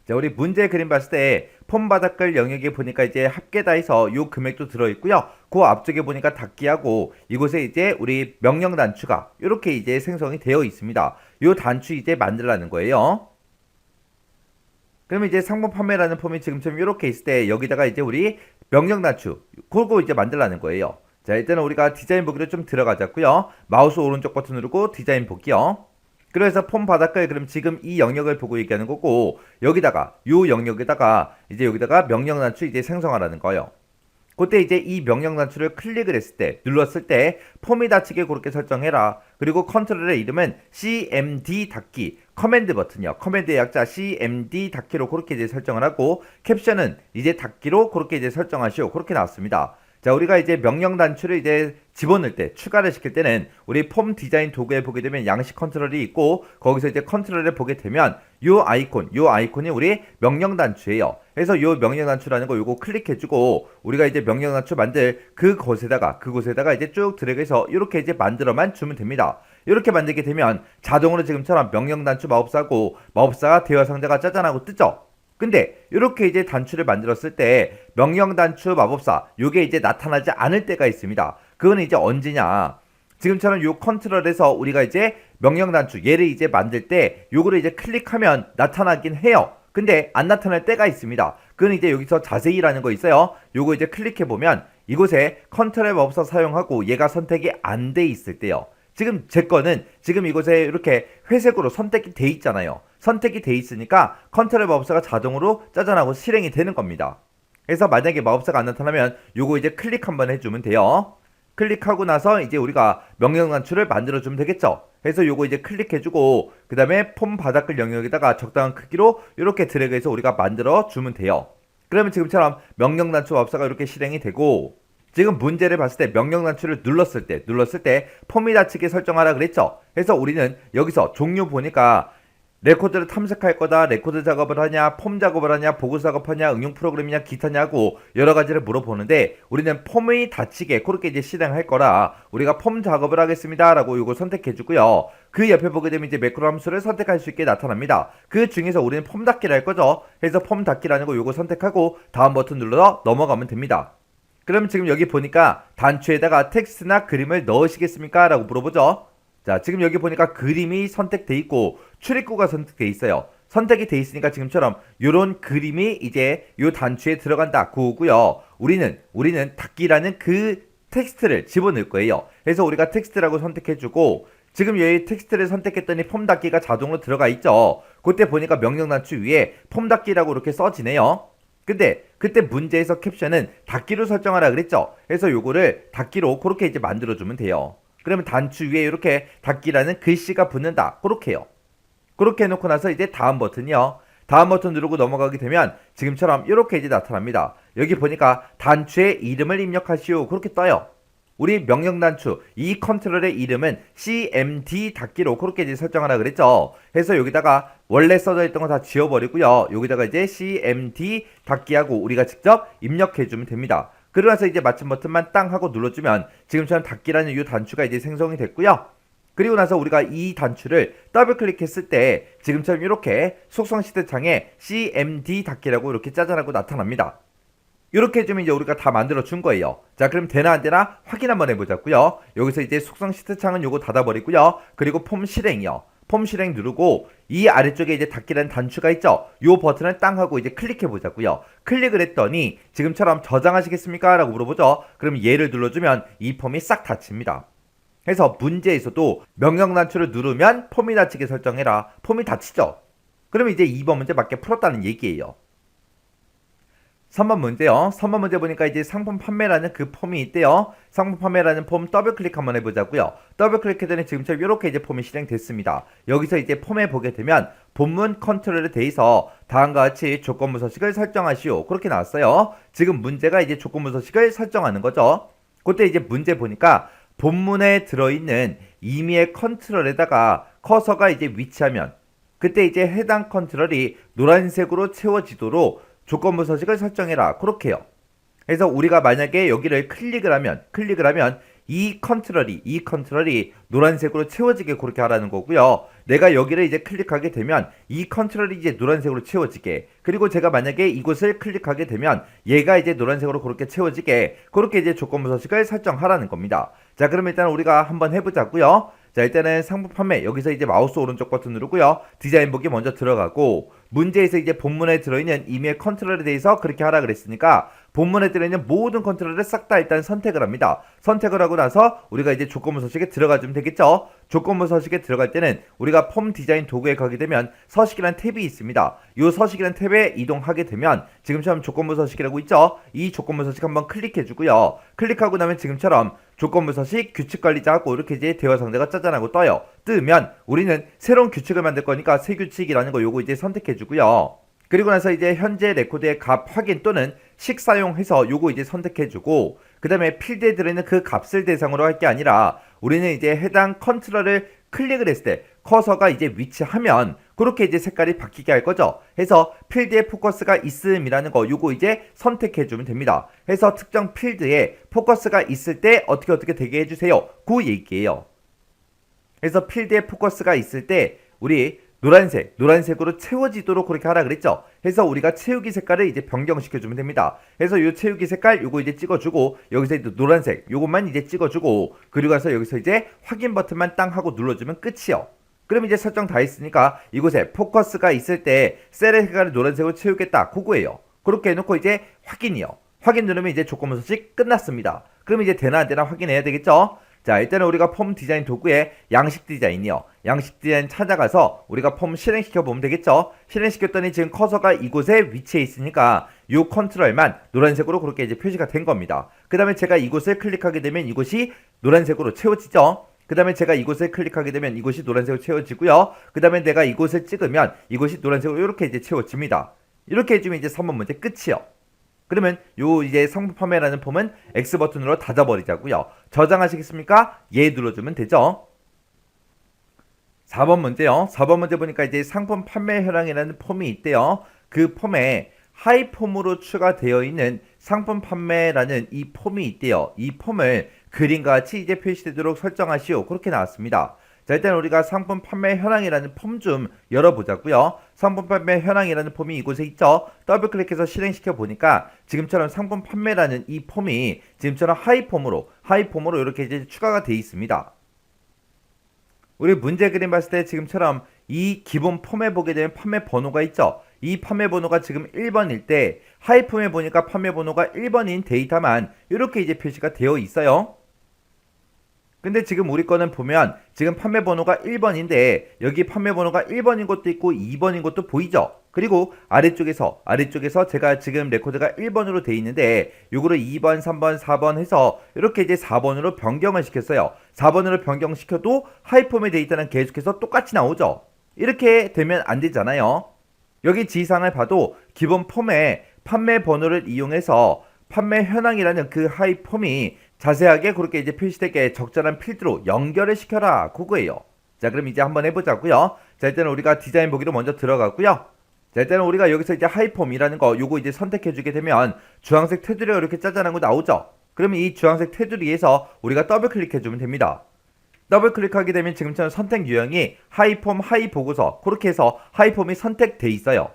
자, 우리 문제 그림 봤을 때 폼 바닥글 영역에 보니까 이제 합계다에서 요 금액도 들어있고요. 그 앞쪽에 보니까 닫기하고 이곳에 이제 우리 명령 단추가 이렇게 이제 생성이 되어 있습니다. 요 단추 이제 만들라는 거예요. 그러면 이제 상품 판매라는 폼이 지금처럼 이렇게 있을 때 여기다가 이제 우리 명령 단추 그거 이제 만들라는 거예요. 자, 일단은 우리가 디자인 보기로 좀 들어가자고요. 마우스 오른쪽 버튼 누르고 디자인 보기요. 그래서 폼 바닥글 그럼 지금 이 영역을 보고 얘기하는 거고, 여기다가 요 영역에다가 이제 여기다가 명령 단추 이제 생성하라는 거예요. 그때 이제 이 명령 단추를 클릭을 했을 때 눌렀을 때 폼이 닫히게 그렇게 설정해라. 그리고 컨트롤의 이름은 cmd 닫기 커맨드 버튼이요. 커맨드의 약자 cmd 닫기로 그렇게 이제 설정을 하고, 캡션은 이제 닫기로 그렇게 이제 설정하시오. 그렇게 나왔습니다. 자, 우리가 이제 명령 단추를 이제 집어넣을 때, 추가를 시킬 때는 우리 폼 디자인 도구에 보게 되면 양식 컨트롤이 있고, 거기서 이제 컨트롤을 보게 되면 요 아이콘이 우리 명령 단추예요. 그래서 요 명령 단추라는 거 요거 클릭해주고, 우리가 이제 명령 단추 만들 그곳에다가 이제 쭉 드래그해서 이렇게 이제 만들어만 주면 됩니다. 이렇게 만들게 되면 자동으로 지금처럼 명령 단추 마법사고 마법사가 대화 상자가 짜잔하고 뜨죠. 근데 이렇게 이제 단추를 만들었을 때 명령 단추 마법사 요게 이제 나타나지 않을 때가 있습니다. 그건 이제 언제냐? 지금처럼 요 컨트롤에서 우리가 이제 명령 단추 얘를 이제 만들 때 요거를 이제 클릭하면 나타나긴 해요. 근데 안 나타날 때가 있습니다. 그건 이제 여기서 자세히라는 거 있어요. 요거 이제 클릭해 보면 이곳에 컨트롤 마법사 사용하고 얘가 선택이 안 돼 있을 때요. 지금 제 거는 지금 이곳에 이렇게 회색으로 선택이 돼 있잖아요. 선택이 돼 있으니까 컨트롤 마법사가 자동으로 짜잔하고 실행이 되는 겁니다. 그래서 만약에 마법사가 안 나타나면 요거 이제 클릭 한번 해주면 돼요. 클릭하고 나서 이제 우리가 명령 단추를 만들어주면 되겠죠. 그래서 요거 이제 클릭해주고 그 다음에 폼 바닥글 영역에다가 적당한 크기로 이렇게 드래그해서 우리가 만들어주면 돼요. 그러면 지금처럼 명령 단추 마법사가 이렇게 실행이 되고, 지금 문제를 봤을 때 명령 단추를 눌렀을 때 폼이 닫히게 설정하라 그랬죠. 그래서 우리는 여기서 종류 보니까 레코드를 탐색할 거다, 레코드 작업을 하냐, 폼 작업을 하냐, 보고 작업하냐, 응용 프로그램이냐, 기타냐고 여러 가지를 물어보는데 우리는 폼이 닫히게 그렇게 이제 실행할 거라 우리가 폼 작업을 하겠습니다라고 요거 선택해주고요. 그 옆에 보게 되면 이제 매크로 함수를 선택할 수 있게 나타납니다. 그 중에서 우리는 폼 닫기를 할 거죠. 그래서 폼 닫기라는 거 요거 선택하고 다음 버튼 눌러서 넘어가면 됩니다. 그럼 지금 여기 보니까 단추에다가 텍스트나 그림을 넣으시겠습니까? 라고 물어보죠. 자, 지금 여기 보니까 그림이 선택돼 있고 출입구가 선택돼 있어요. 선택이 돼 있으니까 지금처럼 요런 그림이 이제 요 단추에 들어간다. 그거고요. 우리는 닫기라는 그 텍스트를 집어넣을 거예요. 그래서 우리가 텍스트라고 선택해주고 지금 여기 텍스트를 선택했더니 폼 닫기가 자동으로 들어가 있죠. 그때 보니까 명령 단추 위에 폼 닫기라고 이렇게 써지네요. 근데 그때 문제에서 캡션은 닫기로 설정하라 그랬죠. 그래서 요거를 닫기로 그렇게 이제 만들어주면 돼요. 그러면 단추 위에 이렇게 닫기라는 글씨가 붙는다. 그렇게요. 그렇게 해놓고 나서 이제 다음 버튼이요. 다음 버튼 누르고 넘어가게 되면 지금처럼 이렇게 이제 나타납니다. 여기 보니까 단추의 이름을 입력하시오. 그렇게 떠요. 우리 명령 단추 이 컨트롤의 이름은 CMD 닫기로 그렇게 이제 설정하라 그랬죠. 그래서 여기다가 원래 써져 있던 거 다 지워버리고요. 여기다가 이제 CMD 닫기하고 우리가 직접 입력해주면 됩니다. 그러고 나서 이제 마침 버튼만 땅 하고 눌러주면 지금처럼 닫기라는 이 단추가 이제 생성이 됐고요. 그리고 나서 우리가 이 단추를 더블 클릭했을 때 지금처럼 이렇게 속성 시트 창에 CMD 닫기라고 이렇게 짜잔하고 나타납니다. 이렇게 해주면 이제 우리가 다 만들어 준 거예요. 자, 그럼 되나 안 되나 확인 한번 해보자고요. 여기서 이제 속성 시트 창은 요거 닫아버리고요. 그리고 폼 실행이요. 폼 실행 누르고 이 아래쪽에 이제 닫기라는 단추가 있죠. 요 버튼을 땅 하고 이제 클릭해 보자고요. 클릭을 했더니 지금처럼 저장하시겠습니까? 라고 물어보죠. 그럼 얘를 눌러주면 이 폼이 싹 닫힙니다. 그래서 문제에서도 명령 단추를 누르면 폼이 닫히게 설정해라. 폼이 닫히죠. 그러면 이제 2번 문제 맞게 풀었다는 얘기예요. 3번 문제요. 3번 문제 보니까 이제 상품 판매라는 그 폼이 있대요. 상품 판매라는 폼 더블 클릭 한번 해보자고요. 더블 클릭했더니 지금처럼 이렇게 이제 폼이 실행됐습니다. 여기서 이제 폼에 보게 되면 본문 컨트롤에 대해서 다음과 같이 조건부 서식을 설정하시오. 그렇게 나왔어요. 지금 문제가 이제 조건부 서식을 설정하는 거죠. 그때 이제 문제 보니까 본문에 들어있는 임의의 컨트롤에다가 커서가 이제 위치하면 그때 이제 해당 컨트롤이 노란색으로 채워지도록 조건부 서식을 설정해라. 그렇게요. 그래서 우리가 만약에 여기를 클릭을 하면 이 컨트롤이 노란색으로 채워지게 그렇게 하라는 거고요. 내가 여기를 이제 클릭하게 되면 이 컨트롤이 이제 노란색으로 채워지게, 그리고 제가 만약에 이곳을 클릭하게 되면 얘가 이제 노란색으로 그렇게 채워지게 그렇게 이제 조건부 서식을 설정하라는 겁니다. 자, 그럼 일단 우리가 한번 해보자고요. 자, 일단은 상품 판매 여기서 이제 마우스 오른쪽 버튼 누르고요. 디자인 보기 먼저 들어가고 문제에서 이제 본문에 들어있는 이메일 컨트롤에 대해서 그렇게 하라 그랬으니까 본문에 들어있는 모든 컨트롤을 싹 다 일단 선택을 합니다. 선택을 하고 나서 우리가 이제 조건부 서식에 들어가주면 되겠죠. 조건부 서식에 들어갈 때는 우리가 폼 디자인 도구에 가게 되면 서식이라는 탭이 있습니다. 이 서식이라는 탭에 이동하게 되면 지금처럼 조건부 서식이라고 있죠. 이 조건부 서식 한번 클릭해 주고요. 클릭하고 나면 지금처럼 조건부 서식 규칙 관리자하고 이렇게 이제 대화 상자가 짜잔하고 떠요. 뜨면 우리는 새로운 규칙을 만들 거니까 새 규칙이라는 거 요거 이제 선택해 주고요. 그리고 나서 이제 현재 레코드의 값 확인 또는 식 사용해서 요거 이제 선택해주고 그 다음에 필드에 들어있는 그 값을 대상으로 할 게 아니라 우리는 이제 해당 컨트롤을 클릭을 했을 때 커서가 이제 위치하면 그렇게 이제 색깔이 바뀌게 할 거죠. 해서 필드에 포커스가 있음이라는 거 요거 이제 선택해주면 됩니다. 해서 특정 필드에 포커스가 있을 때 어떻게 되게 해주세요. 그 얘기예요. 그래서 필드에 포커스가 있을 때 우리 노란색으로 채워지도록 그렇게 하라 그랬죠. 해서 우리가 채우기 색깔을 이제 변경시켜주면 됩니다. 해서 이 채우기 색깔 요거 이제 찍어주고 여기서 이제 노란색 요것만 이제 찍어주고 그리고 가서 여기서 이제 확인 버튼만 땅 하고 눌러주면 끝이요. 그럼 이제 설정 다 했으니까 이곳에 포커스가 있을 때 셀의 색깔을 노란색으로 채우겠다. 그거예요. 그렇게 해놓고 이제 확인이요. 확인 누르면 이제 조건부 서식 끝났습니다. 그럼 이제 되나 안 되나 확인해야 되겠죠. 자, 일단은 우리가 폼 디자인 도구에 양식 디자인이요. 양식 디자인 찾아가서 우리가 폼 실행시켜 보면 되겠죠. 실행시켰더니 지금 커서가 이곳에 위치해 있으니까 이 컨트롤만 노란색으로 그렇게 이제 표시가 된 겁니다. 그 다음에 제가 이곳을 클릭하게 되면 이곳이 노란색으로 채워지죠. 그 다음에 제가 이곳을 클릭하게 되면 이곳이 노란색으로 채워지고요. 그 다음에 내가 이곳을 찍으면 이곳이 노란색으로 이렇게 이제 채워집니다. 이렇게 해주면 이제 3번 문제 끝이요. 그러면 요 이제 상품 판매라는 폼은 X 버튼으로 닫아버리자고요. 저장하시겠습니까? 예 눌러주면 되죠. 4번 문제요. 4번 문제 보니까 이제 상품 판매 현황이라는 폼이 있대요. 그 폼에 하이폼으로 추가되어 있는 상품 판매라는 이 폼이 있대요. 이 폼을 그림과 같이 이제 표시되도록 설정하시오. 그렇게 나왔습니다. 자, 일단 우리가 상품 판매 현황이라는 폼 좀 열어보자고요. 상품 판매 현황이라는 폼이 이곳에 있죠. 더블 클릭해서 실행시켜 보니까 지금처럼 상품 판매라는 이 폼이 지금처럼 하이폼으로 이렇게 이제 추가가 되어 있습니다. 우리 문제 그림 봤을 때 지금처럼 이 기본 폼에 보게 되면 판매 번호가 있죠. 이 판매 번호가 지금 1번일 때 하이폼에 보니까 판매 번호가 1번인 데이터만 이렇게 이제 표시가 되어 있어요. 근데 지금 우리 거는 보면 지금 판매 번호가 1번인데 여기 판매 번호가 1번인 것도 있고 2번인 것도 보이죠. 그리고 아래쪽에서 제가 지금 레코드가 1번으로 돼 있는데 요거를 2번, 3번, 4번 해서 이렇게 이제 4번으로 변경을 시켰어요. 4번으로 변경시켜도 하이폼의 데이터는 계속해서 똑같이 나오죠. 이렇게 되면 안 되잖아요. 여기 지시사항을 봐도 기본 폼에 판매 번호를 이용해서 판매 현황이라는 그 하이폼이 자세하게 그렇게 이제 표시되게 적절한 필드로 연결을 시켜라. 그거예요. 자, 그럼 이제 한번 해보자고요. 자, 일단은 우리가 디자인 보기로 먼저 들어가고요. 자, 일단은 우리가 여기서 이제 하이폼이라는 거 요거 이제 선택해주게 되면 주황색 테두리가 이렇게 짜잔한 거 나오죠. 그러면 이 주황색 테두리에서 우리가 더블 클릭해주면 됩니다. 더블 클릭하게 되면 지금처럼 선택 유형이 하이폼, 하이보고서 그렇게 해서 하이폼이 선택돼 있어요.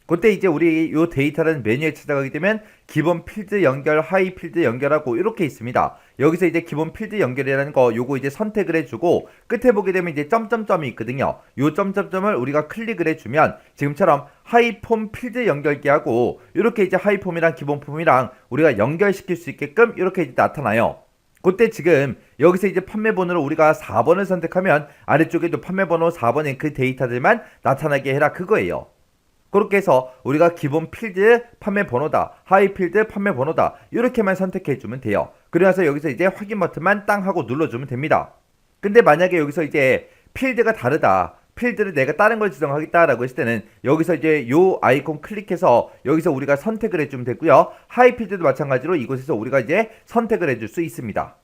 그때 이제 우리 요 데이터라는 메뉴에 찾아가게 되면 기본 필드 연결, 하이 필드 연결하고 이렇게 있습니다. 여기서 이제 기본 필드 연결이라는 거 요거 이제 선택을 해주고 끝에 보게 되면 이제 점점점이 있거든요. 요 점점점을 우리가 클릭을 해주면 지금처럼 하이폼 필드 연결기하고 이렇게 이제 하이폼이랑 기본 폼이랑 우리가 연결시킬 수 있게끔 이렇게 이제 나타나요. 그때 지금 여기서 이제 판매 번호를 우리가 4번을 선택하면 아래쪽에도 판매 번호 4번인 그 데이터들만 나타나게 해라 그거예요. 그렇게 해서 우리가 기본 필드 판매 번호다, 하이 필드 판매 번호다 이렇게만 선택해 주면 돼요. 그래서 여기서 이제 확인 버튼만 땅 하고 눌러주면 됩니다. 근데 만약에 여기서 이제 필드가 다르다, 필드를 내가 다른 걸 지정하겠다라고 했을 때는 여기서 이제 요 아이콘 클릭해서 여기서 우리가 선택을 해주면 되고요. 하이 필드도 마찬가지로 이곳에서 우리가 이제 선택을 해줄 수 있습니다.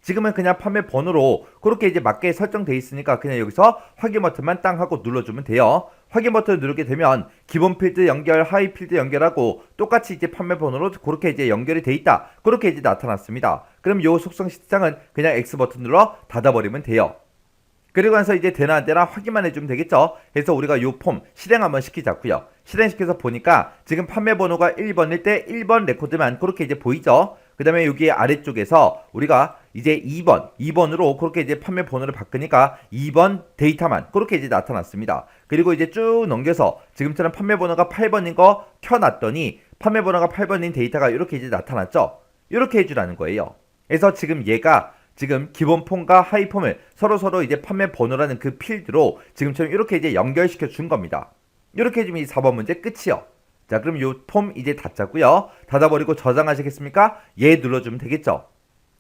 지금은 그냥 판매 번호로 그렇게 이제 맞게 설정되어 있으니까 그냥 여기서 확인 버튼만 땅 하고 눌러주면 돼요. 확인 버튼을 누르게 되면 기본 필드 연결, 하이 필드 연결하고 똑같이 이제 판매 번호로 그렇게 이제 연결이 돼 있다. 그렇게 이제 나타났습니다. 그럼 요 속성 시장은 그냥 X 버튼 눌러 닫아버리면 돼요. 그리고 나서 이제 되나 안 되나 확인만 해주면 되겠죠. 그래서 우리가 요 폼 실행 한번 시키자고요. 실행시켜서 보니까 지금 판매 번호가 1번일 때 1번 레코드만 그렇게 이제 보이죠. 그 다음에 여기 아래쪽에서 우리가 이제 2번으로 그렇게 이제 판매 번호를 바꾸니까 2번 데이터만 그렇게 이제 나타났습니다. 그리고 이제 쭉 넘겨서 지금처럼 판매 번호가 8번인 거 켜놨더니 판매 번호가 8번인 데이터가 이렇게 이제 나타났죠. 이렇게 해주라는 거예요. 그래서 지금 얘가 지금 기본 폼과 하이 폼을 서로 이제 판매 번호라는 그 필드로 지금처럼 이렇게 이제 연결시켜 준 겁니다. 이렇게 해주면 이 4번 문제 끝이요. 자, 그럼 요 폼 이제 닫자고요. 닫아버리고 저장하시겠습니까? 예 눌러주면 되겠죠.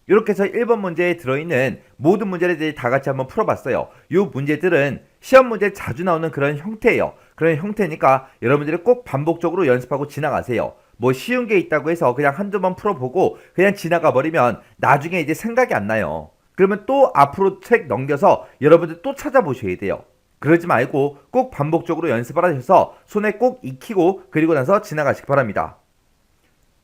이렇게 해서 1번 문제에 들어있는 모든 문제를 이제 다 같이 한번 풀어봤어요. 요 문제들은 시험 문제에 자주 나오는 그런 형태예요. 그런 형태니까 여러분들이 꼭 반복적으로 연습하고 지나가세요. 뭐 쉬운 게 있다고 해서 그냥 한두 번 풀어보고 그냥 지나가 버리면 나중에 이제 생각이 안 나요. 그러면 또 앞으로 책 넘겨서 여러분들 또 찾아보셔야 돼요. 그러지 말고 꼭 반복적으로 연습을 하셔서 손에 꼭 익히고 그리고 나서 지나가시기 바랍니다.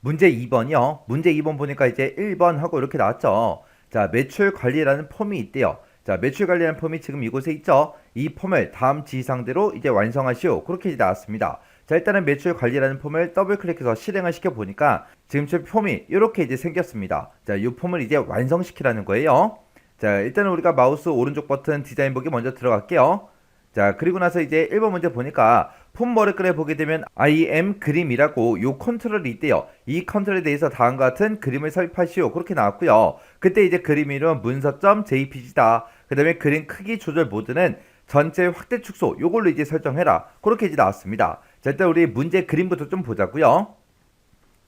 문제 2번이요. 문제 2번 보니까 이제 1번 하고 이렇게 나왔죠. 자, 매출 관리라는 폼이 있대요. 자, 매출 관리라는 폼이 지금 이곳에 있죠. 이 폼을 다음 지시사항대로 이제 완성하시오. 그렇게 이제 나왔습니다. 자, 일단은 매출 관리라는 폼을 더블 클릭해서 실행을 시켜 보니까 지금 폼이 이렇게 이제 생겼습니다. 자, 이 폼을 이제 완성시키라는 거예요. 자, 일단은 우리가 마우스 오른쪽 버튼 디자인 보기 먼저 들어갈게요. 자, 그리고 나서 이제 1번 문제 보니까 폼 머리글에 보게 되면 IM 그림이라고 요 컨트롤이 있대요. 이 컨트롤에 대해서 다음과 같은 그림을 삽입하시오. 그렇게 나왔고요. 그때 이제 그림 이름 문서.jpg다. 그 다음에 그림 크기 조절 모드는 전체 확대 축소 요걸로 이제 설정해라. 그렇게 이제 나왔습니다. 자, 일단 우리 문제 그림부터 좀 보자고요.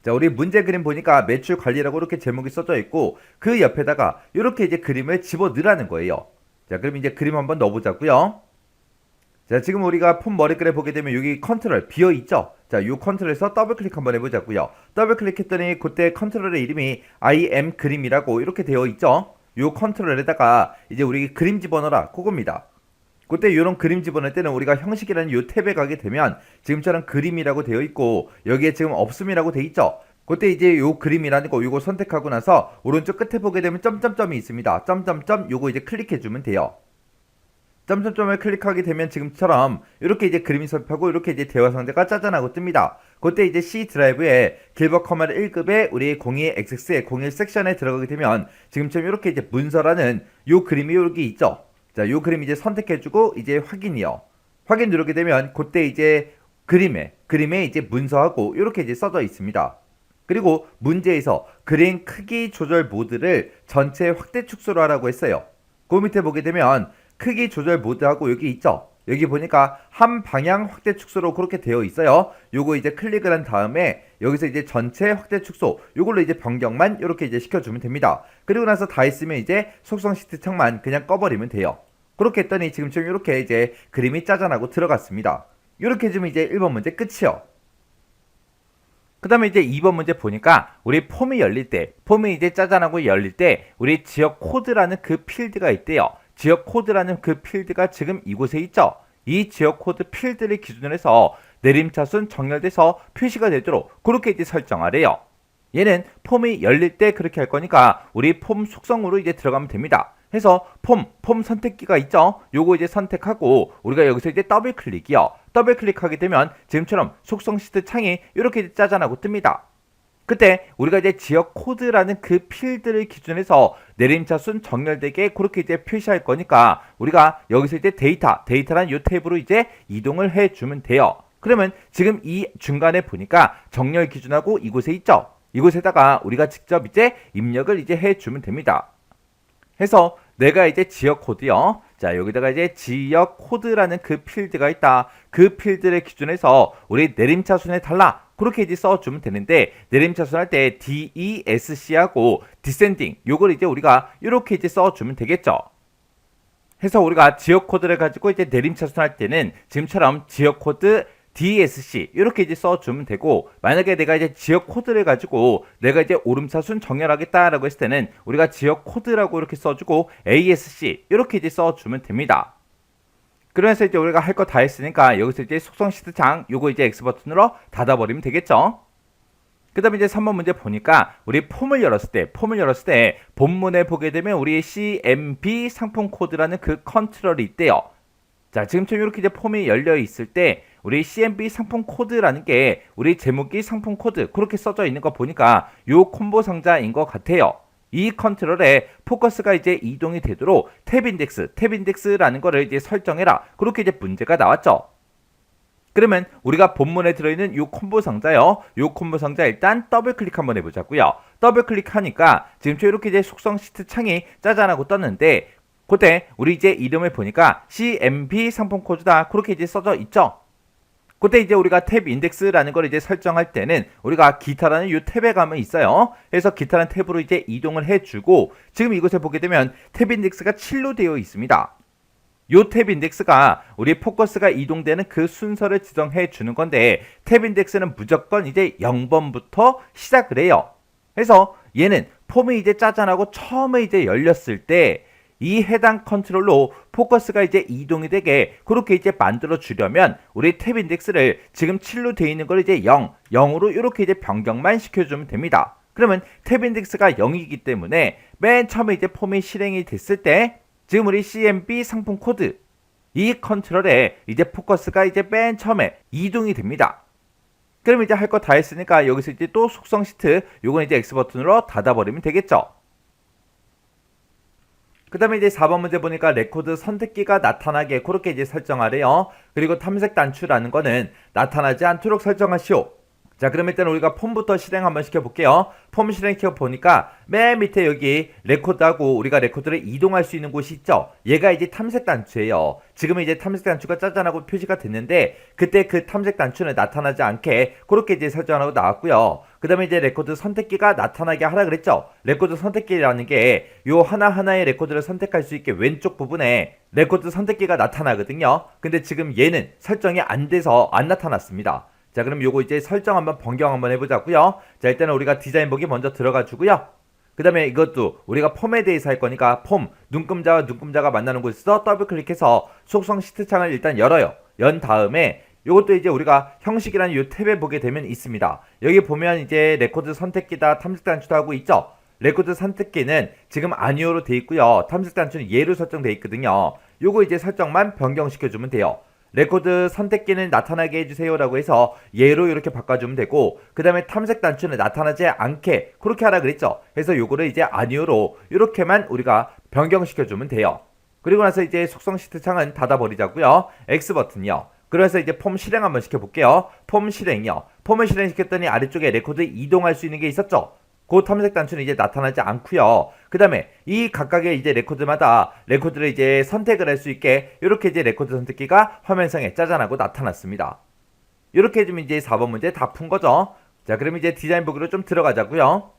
자, 우리 문제 그림 보니까 매출 관리라고 이렇게 제목이 써져 있고 그 옆에다가 이렇게 이제 그림을 집어 넣으라는 거예요. 자, 그럼 이제 그림 한번 넣어보자고요. 자, 지금 우리가 폼 머리글에 보게 되면 여기 컨트롤 비어있죠? 자, 요 컨트롤에서 더블 클릭 한번 해보자고요. 더블 클릭했더니 그때 컨트롤의 이름이 IM 그림이라고 이렇게 되어 있죠? 요 컨트롤에다가 이제 우리 그림 집어넣어라. 그겁니다. 그때 이런 그림 집어넣을 때는 우리가 형식이라는 이 탭에 가게 되면 지금처럼 그림이라고 되어 있고 여기에 지금 없음이라고 되어 있죠. 그때 이제 요 그림이라는 거 요거 선택하고 나서 오른쪽 끝에 보게 되면 점점점이 있습니다. 점점점 요거 이제 클릭해 주면 돼요. 점점점을 클릭하게 되면 지금처럼 이렇게 이제 그림이 섭하고 이렇게 이제 대화 상자가 짜잔하고 뜹니다. 그때 이제 C 드라이브에 길버 커마를 1급에 우리 02XX의 01 섹션에 들어가게 되면 지금처럼 이렇게 이제 문서라는 요 그림이 여기 있죠. 자, 요 그림 이제 선택해주고 이제 확인이요. 확인 누르게 되면 그때 이제 그림에 이제 문서하고 이렇게 이제 써져 있습니다. 그리고 문제에서 그림 크기 조절 모드를 전체 확대 축소로 하라고 했어요. 그 밑에 보게 되면 크기 조절 모드하고 여기 있죠. 여기 보니까 한 방향 확대 축소로 그렇게 되어 있어요. 요거 이제 클릭을 한 다음에 여기서 이제 전체 확대 축소 요걸로 이제 변경만 이렇게 이제 시켜주면 됩니다. 그리고 나서 다 했으면 이제 속성 시트 창만 그냥 꺼버리면 돼요. 그렇게 했더니 지금처럼 이렇게 이제 그림이 짜잔하고 들어갔습니다. 이렇게 해주면 이제 1번 문제 끝이요. 그 다음에 이제 2번 문제 보니까 우리 폼이 열릴 때, 폼이 이제 짜잔하고 열릴 때 우리 지역 코드라는 그 필드가 있대요. 지역 코드라는 그 필드가 지금 이곳에 있죠. 이 지역 코드 필드를 기준으로 해서 내림차순 정렬돼서 표시가 되도록 그렇게 이제 설정하래요. 얘는 폼이 열릴 때 그렇게 할 거니까 우리 폼 속성으로 이제 들어가면 됩니다. 해서 폼 선택기가 있죠. 요거 이제 선택하고 우리가 여기서 이제 더블 클릭이요. 더블 클릭하게 되면 지금처럼 속성 시트 창이 이렇게 짜잔하고 뜹니다. 그때 우리가 이제 지역 코드라는 그 필드를 기준해서 내림차순 정렬되게 그렇게 이제 표시할 거니까 우리가 여기서 이제 데이터라는 요 탭으로 이제 이동을 해주면 돼요. 그러면 지금 이 중간에 보니까 정렬 기준하고 이곳에 있죠. 이곳에다가 우리가 직접 이제 입력을 이제 해주면 됩니다. 해서 내가 이제 지역 코드요. 자, 여기다가 이제 지역 코드라는 그 필드가 있다. 그 필드를 기준해서 우리 내림차순에 달라. 그렇게 이제 써주면 되는데 내림차순 할 때 DESC하고 디센딩 요걸 이제 우리가 이렇게 이제 써주면 되겠죠. 해서 우리가 지역 코드를 가지고 이제 내림차순 할 때는 지금처럼 지역 코드 DSC 이렇게 이제 써주면 되고 만약에 내가 이제 지역 코드를 가지고 내가 이제 오름차순 정렬하겠다라고 했을 때는 우리가 지역 코드라고 이렇게 써주고 ASC 이렇게 이제 써주면 됩니다. 그러면서 이제 우리가 할 거 다 했으니까 여기서 이제 속성 시트 창 요거 이제 X 버튼으로 닫아버리면 되겠죠. 그 다음에 이제 3번 문제 보니까 우리 폼을 열었을 때 본문에 보게 되면 우리 CMB 상품 코드라는 그 컨트롤이 있대요. 자, 지금처럼 이렇게 이제 폼이 열려 있을 때 우리 CMB 상품 코드라는 게 우리 제목이 상품 코드 그렇게 써져 있는 거 보니까 요 콤보 상자인 것 같아요. 이 컨트롤에 포커스가 이제 이동이 되도록 탭 인덱스라는 거를 이제 설정해라. 그렇게 이제 문제가 나왔죠. 그러면 우리가 본문에 들어있는 요 콤보 상자요. 요 콤보 상자 일단 더블 클릭 한번 해보자고요. 더블 클릭하니까 지금처럼 이렇게 이제 속성 시트 창이 짜잔하고 떴는데 그때 우리 이제 이름을 보니까 CMB 상품 코드다 그렇게 이제 써져 있죠. 그때 이제 우리가 탭 인덱스라는 걸 이제 설정할 때는 우리가 기타라는 이 탭에 가면 있어요. 그래서 기타라는 탭으로 이제 이동을 해주고 지금 이곳에 보게 되면 탭 인덱스가 7로 되어 있습니다. 요 탭 인덱스가 우리 포커스가 이동되는 그 순서를 지정해 주는 건데 탭 인덱스는 무조건 이제 0번부터 시작을 해요. 그래서 얘는 폼이 이제 짜잔하고 처음에 이제 열렸을 때 이 해당 컨트롤로 포커스가 이제 이동이 되게 그렇게 이제 만들어 주려면 우리 탭 인덱스를 지금 7로 되어 있는 걸 이제 0으로 이렇게 이제 변경만 시켜주면 됩니다. 그러면 탭 인덱스가 0이기 때문에 맨 처음에 이제 폼이 실행이 됐을 때 지금 우리 CMB 상품 코드 이 컨트롤에 이제 포커스가 이제 맨 처음에 이동이 됩니다. 그럼 이제 할 거 다 했으니까 여기서 이제 또 속성 시트 요건 이제 X 버튼으로 닫아버리면 되겠죠. 그 다음에 이제 4번 문제 보니까 레코드 선택기가 나타나게 그렇게 이제 설정하래요. 그리고 탐색 단추라는 거는 나타나지 않도록 설정하시오. 자, 그럼 일단 우리가 폼부터 실행 한번 시켜볼게요. 폼 실행시켜 보니까 맨 밑에 여기 레코드하고 우리가 레코드를 이동할 수 있는 곳이 있죠. 얘가 이제 탐색 단추예요. 지금은 이제 탐색 단추가 짜잔하고 표시가 됐는데 그때 그 탐색 단추는 나타나지 않게 그렇게 이제 설정하고 나왔고요. 그 다음에 이제 레코드 선택기가 나타나게 하라 그랬죠. 레코드 선택기라는 게 요 하나하나의 레코드를 선택할 수 있게 왼쪽 부분에 레코드 선택기가 나타나거든요. 근데 지금 얘는 설정이 안 돼서 안 나타났습니다. 자, 그럼 요거 이제 설정 한번 변경 한번 해보자고요. 자, 일단은 우리가 디자인 보기 먼저 들어가 주고요. 그 다음에 이것도 우리가 폼에 대해서 할 거니까 폼, 눈금자와 눈금자가 만나는 곳에서 더블 클릭해서 속성 시트 창을 일단 열어요. 연 다음에 이것도 이제 우리가 형식이라는 이 탭에 보게 되면 있습니다. 여기 보면 이제 레코드 선택기다 탐색 단추도 하고 있죠. 레코드 선택기는 지금 아니오로 돼 있고요. 탐색 단추는 예로 설정돼 있거든요. 요거 이제 설정만 변경시켜주면 돼요. 레코드 선택기는 나타나게 해주세요라고 해서 예로 이렇게 바꿔주면 되고, 그 다음에 탐색 단추는 나타나지 않게 그렇게 하라 그랬죠. 그래서 요거를 이제 아니오로 이렇게만 우리가 변경시켜주면 돼요. 그리고 나서 이제 속성 시트 창은 닫아버리자고요. X 버튼이요. 그래서 이제 폼 실행 한번 시켜볼게요. 폼 실행이요. 폼을 실행시켰더니 아래쪽에 레코드 이동할 수 있는 게 있었죠. 그 탐색 단추는 이제 나타나지 않고요. 그 다음에 이 각각의 이제 레코드마다 레코드를 이제 선택을 할 수 있게 이렇게 이제 레코드 선택기가 화면상에 짜잔하고 나타났습니다. 이렇게 해주면 이제 4번 문제 다 푼 거죠. 자, 그럼 이제 디자인 보기로 좀 들어가자고요.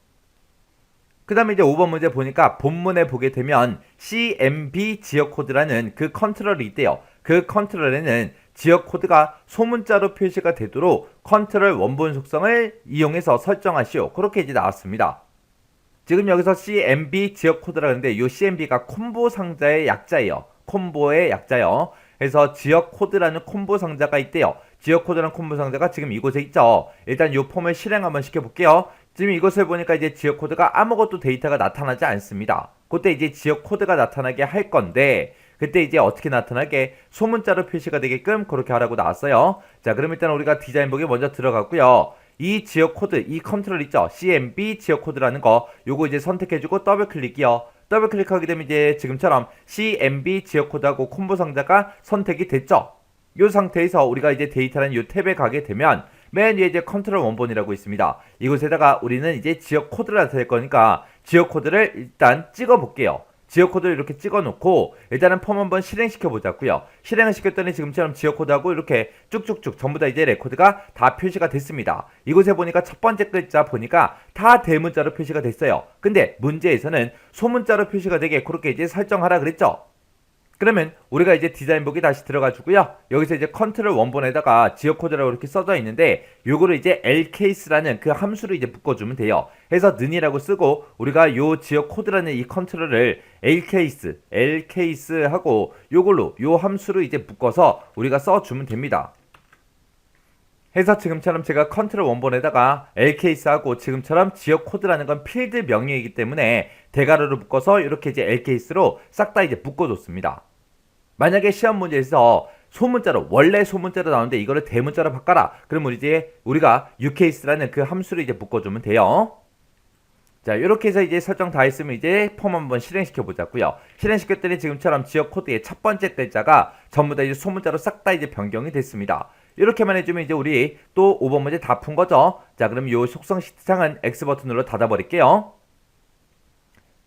그 다음에 이제 5번 문제 보니까 본문에 보게 되면 CMB 지역 코드라는 그 컨트롤이 있대요. 그 컨트롤에는 지역 코드가 소문자로 표시가 되도록 컨트롤 원본 속성을 이용해서 설정하시오. 그렇게 이제 나왔습니다. 지금 여기서 CMB 지역 코드라는데 이 CMB가 콤보 상자의 약자예요. 콤보의 약자요. 그래서 지역 코드라는 콤보 상자가 있대요. 지역 코드라는 콤보 상자가 지금 이곳에 있죠. 일단 이 폼을 실행 한번 시켜볼게요. 지금 이것을 보니까 이제 지역 코드가 아무것도 데이터가 나타나지 않습니다. 그때 이제 지역 코드가 나타나게 할 건데, 그때 이제 어떻게 나타나게 소문자로 표시가 되게끔 그렇게 하라고 나왔어요. 자, 그럼 일단 우리가 디자인 보기 먼저 들어갔고요. 이 지역 코드, 이 컨트롤 있죠? CMB 지역 코드라는 거, 요거 이제 선택해주고 더블 클릭이요. 더블 클릭하게 되면 이제 지금처럼 CMB 지역 코드하고 콤보 상자가 선택이 됐죠? 이 상태에서 우리가 이제 데이터라는 이 탭에 가게 되면 맨 위에 이제 컨트롤 원본이라고 있습니다. 이곳에다가 우리는 이제 지역 코드를 나타낼 거니까 지역 코드를 일단 찍어 볼게요. 지역 코드를 이렇게 찍어 놓고 일단은 폼 한번 실행시켜 보자고요. 실행을 시켰더니 지금처럼 지역 코드하고 이렇게 쭉쭉쭉 전부 다 이제 레코드가 다 표시가 됐습니다. 이곳에 보니까 첫 번째 글자 보니까 다 대문자로 표시가 됐어요. 근데 문제에서는 소문자로 표시가 되게 그렇게 이제 설정하라 그랬죠. 그러면 우리가 이제 디자인 보기 다시 들어가 주고요. 여기서 이제 컨트롤 원본에다가 지역 코드라고 이렇게 써져 있는데 요거를 이제 lcase라는 그 함수를 이제 묶어주면 돼요. 해서 는이라고 쓰고 우리가 요 지역 코드라는 이 컨트롤을 lcase 하고 요걸로 요 함수로 이제 묶어서 우리가 써주면 됩니다. 해서 지금처럼 제가 컨트롤 원본에다가 lcase하고 지금처럼 지역 코드라는 건 필드 명령이기 때문에 대괄호를 묶어서 이렇게 이제 lcase로 싹 다 이제 묶어줬습니다. 만약에 시험 문제에서 소문자로 원래 소문자로 나오는데 이거를 대문자로 바꿔라. 그러면 이제 우리가 ucase라는 그 함수를 이제 묶어주면 돼요. 자, 이렇게 해서 이제 설정 다 했으면 이제 폼 한번 실행시켜 보자고요. 실행시켰더니 지금처럼 지역 코드의 첫 번째 글자가 전부 다 이제 소문자로 싹 다 이제 변경이 됐습니다. 이렇게만 해주면 이제 우리 또 5번 문제 다 푼 거죠. 자, 그럼 이 속성 시트창은 X 버튼으로 닫아버릴게요.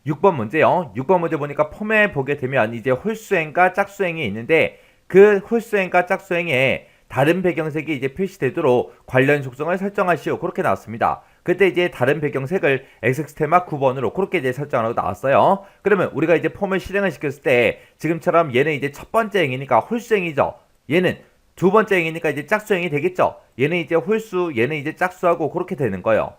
6번 문제요. 6번 문제 보니까 폼에 보게 되면 이제 홀수행과 짝수행이 있는데 그 홀수행과 짝수행에 다른 배경색이 이제 표시되도록 관련 속성을 설정하시오. 그렇게 나왔습니다. 그때 이제 다른 배경색을 x스테마 9번으로 그렇게 이제 설정하고 나왔어요. 그러면 우리가 이제 폼을 실행을 시켰을 때 지금처럼 얘는 이제 첫 번째 행이니까 홀수행이죠. 얘는 두 번째 행이니까 이제 짝수행이 되겠죠. 얘는 이제 홀수, 얘는 이제 짝수하고 그렇게 되는 거예요.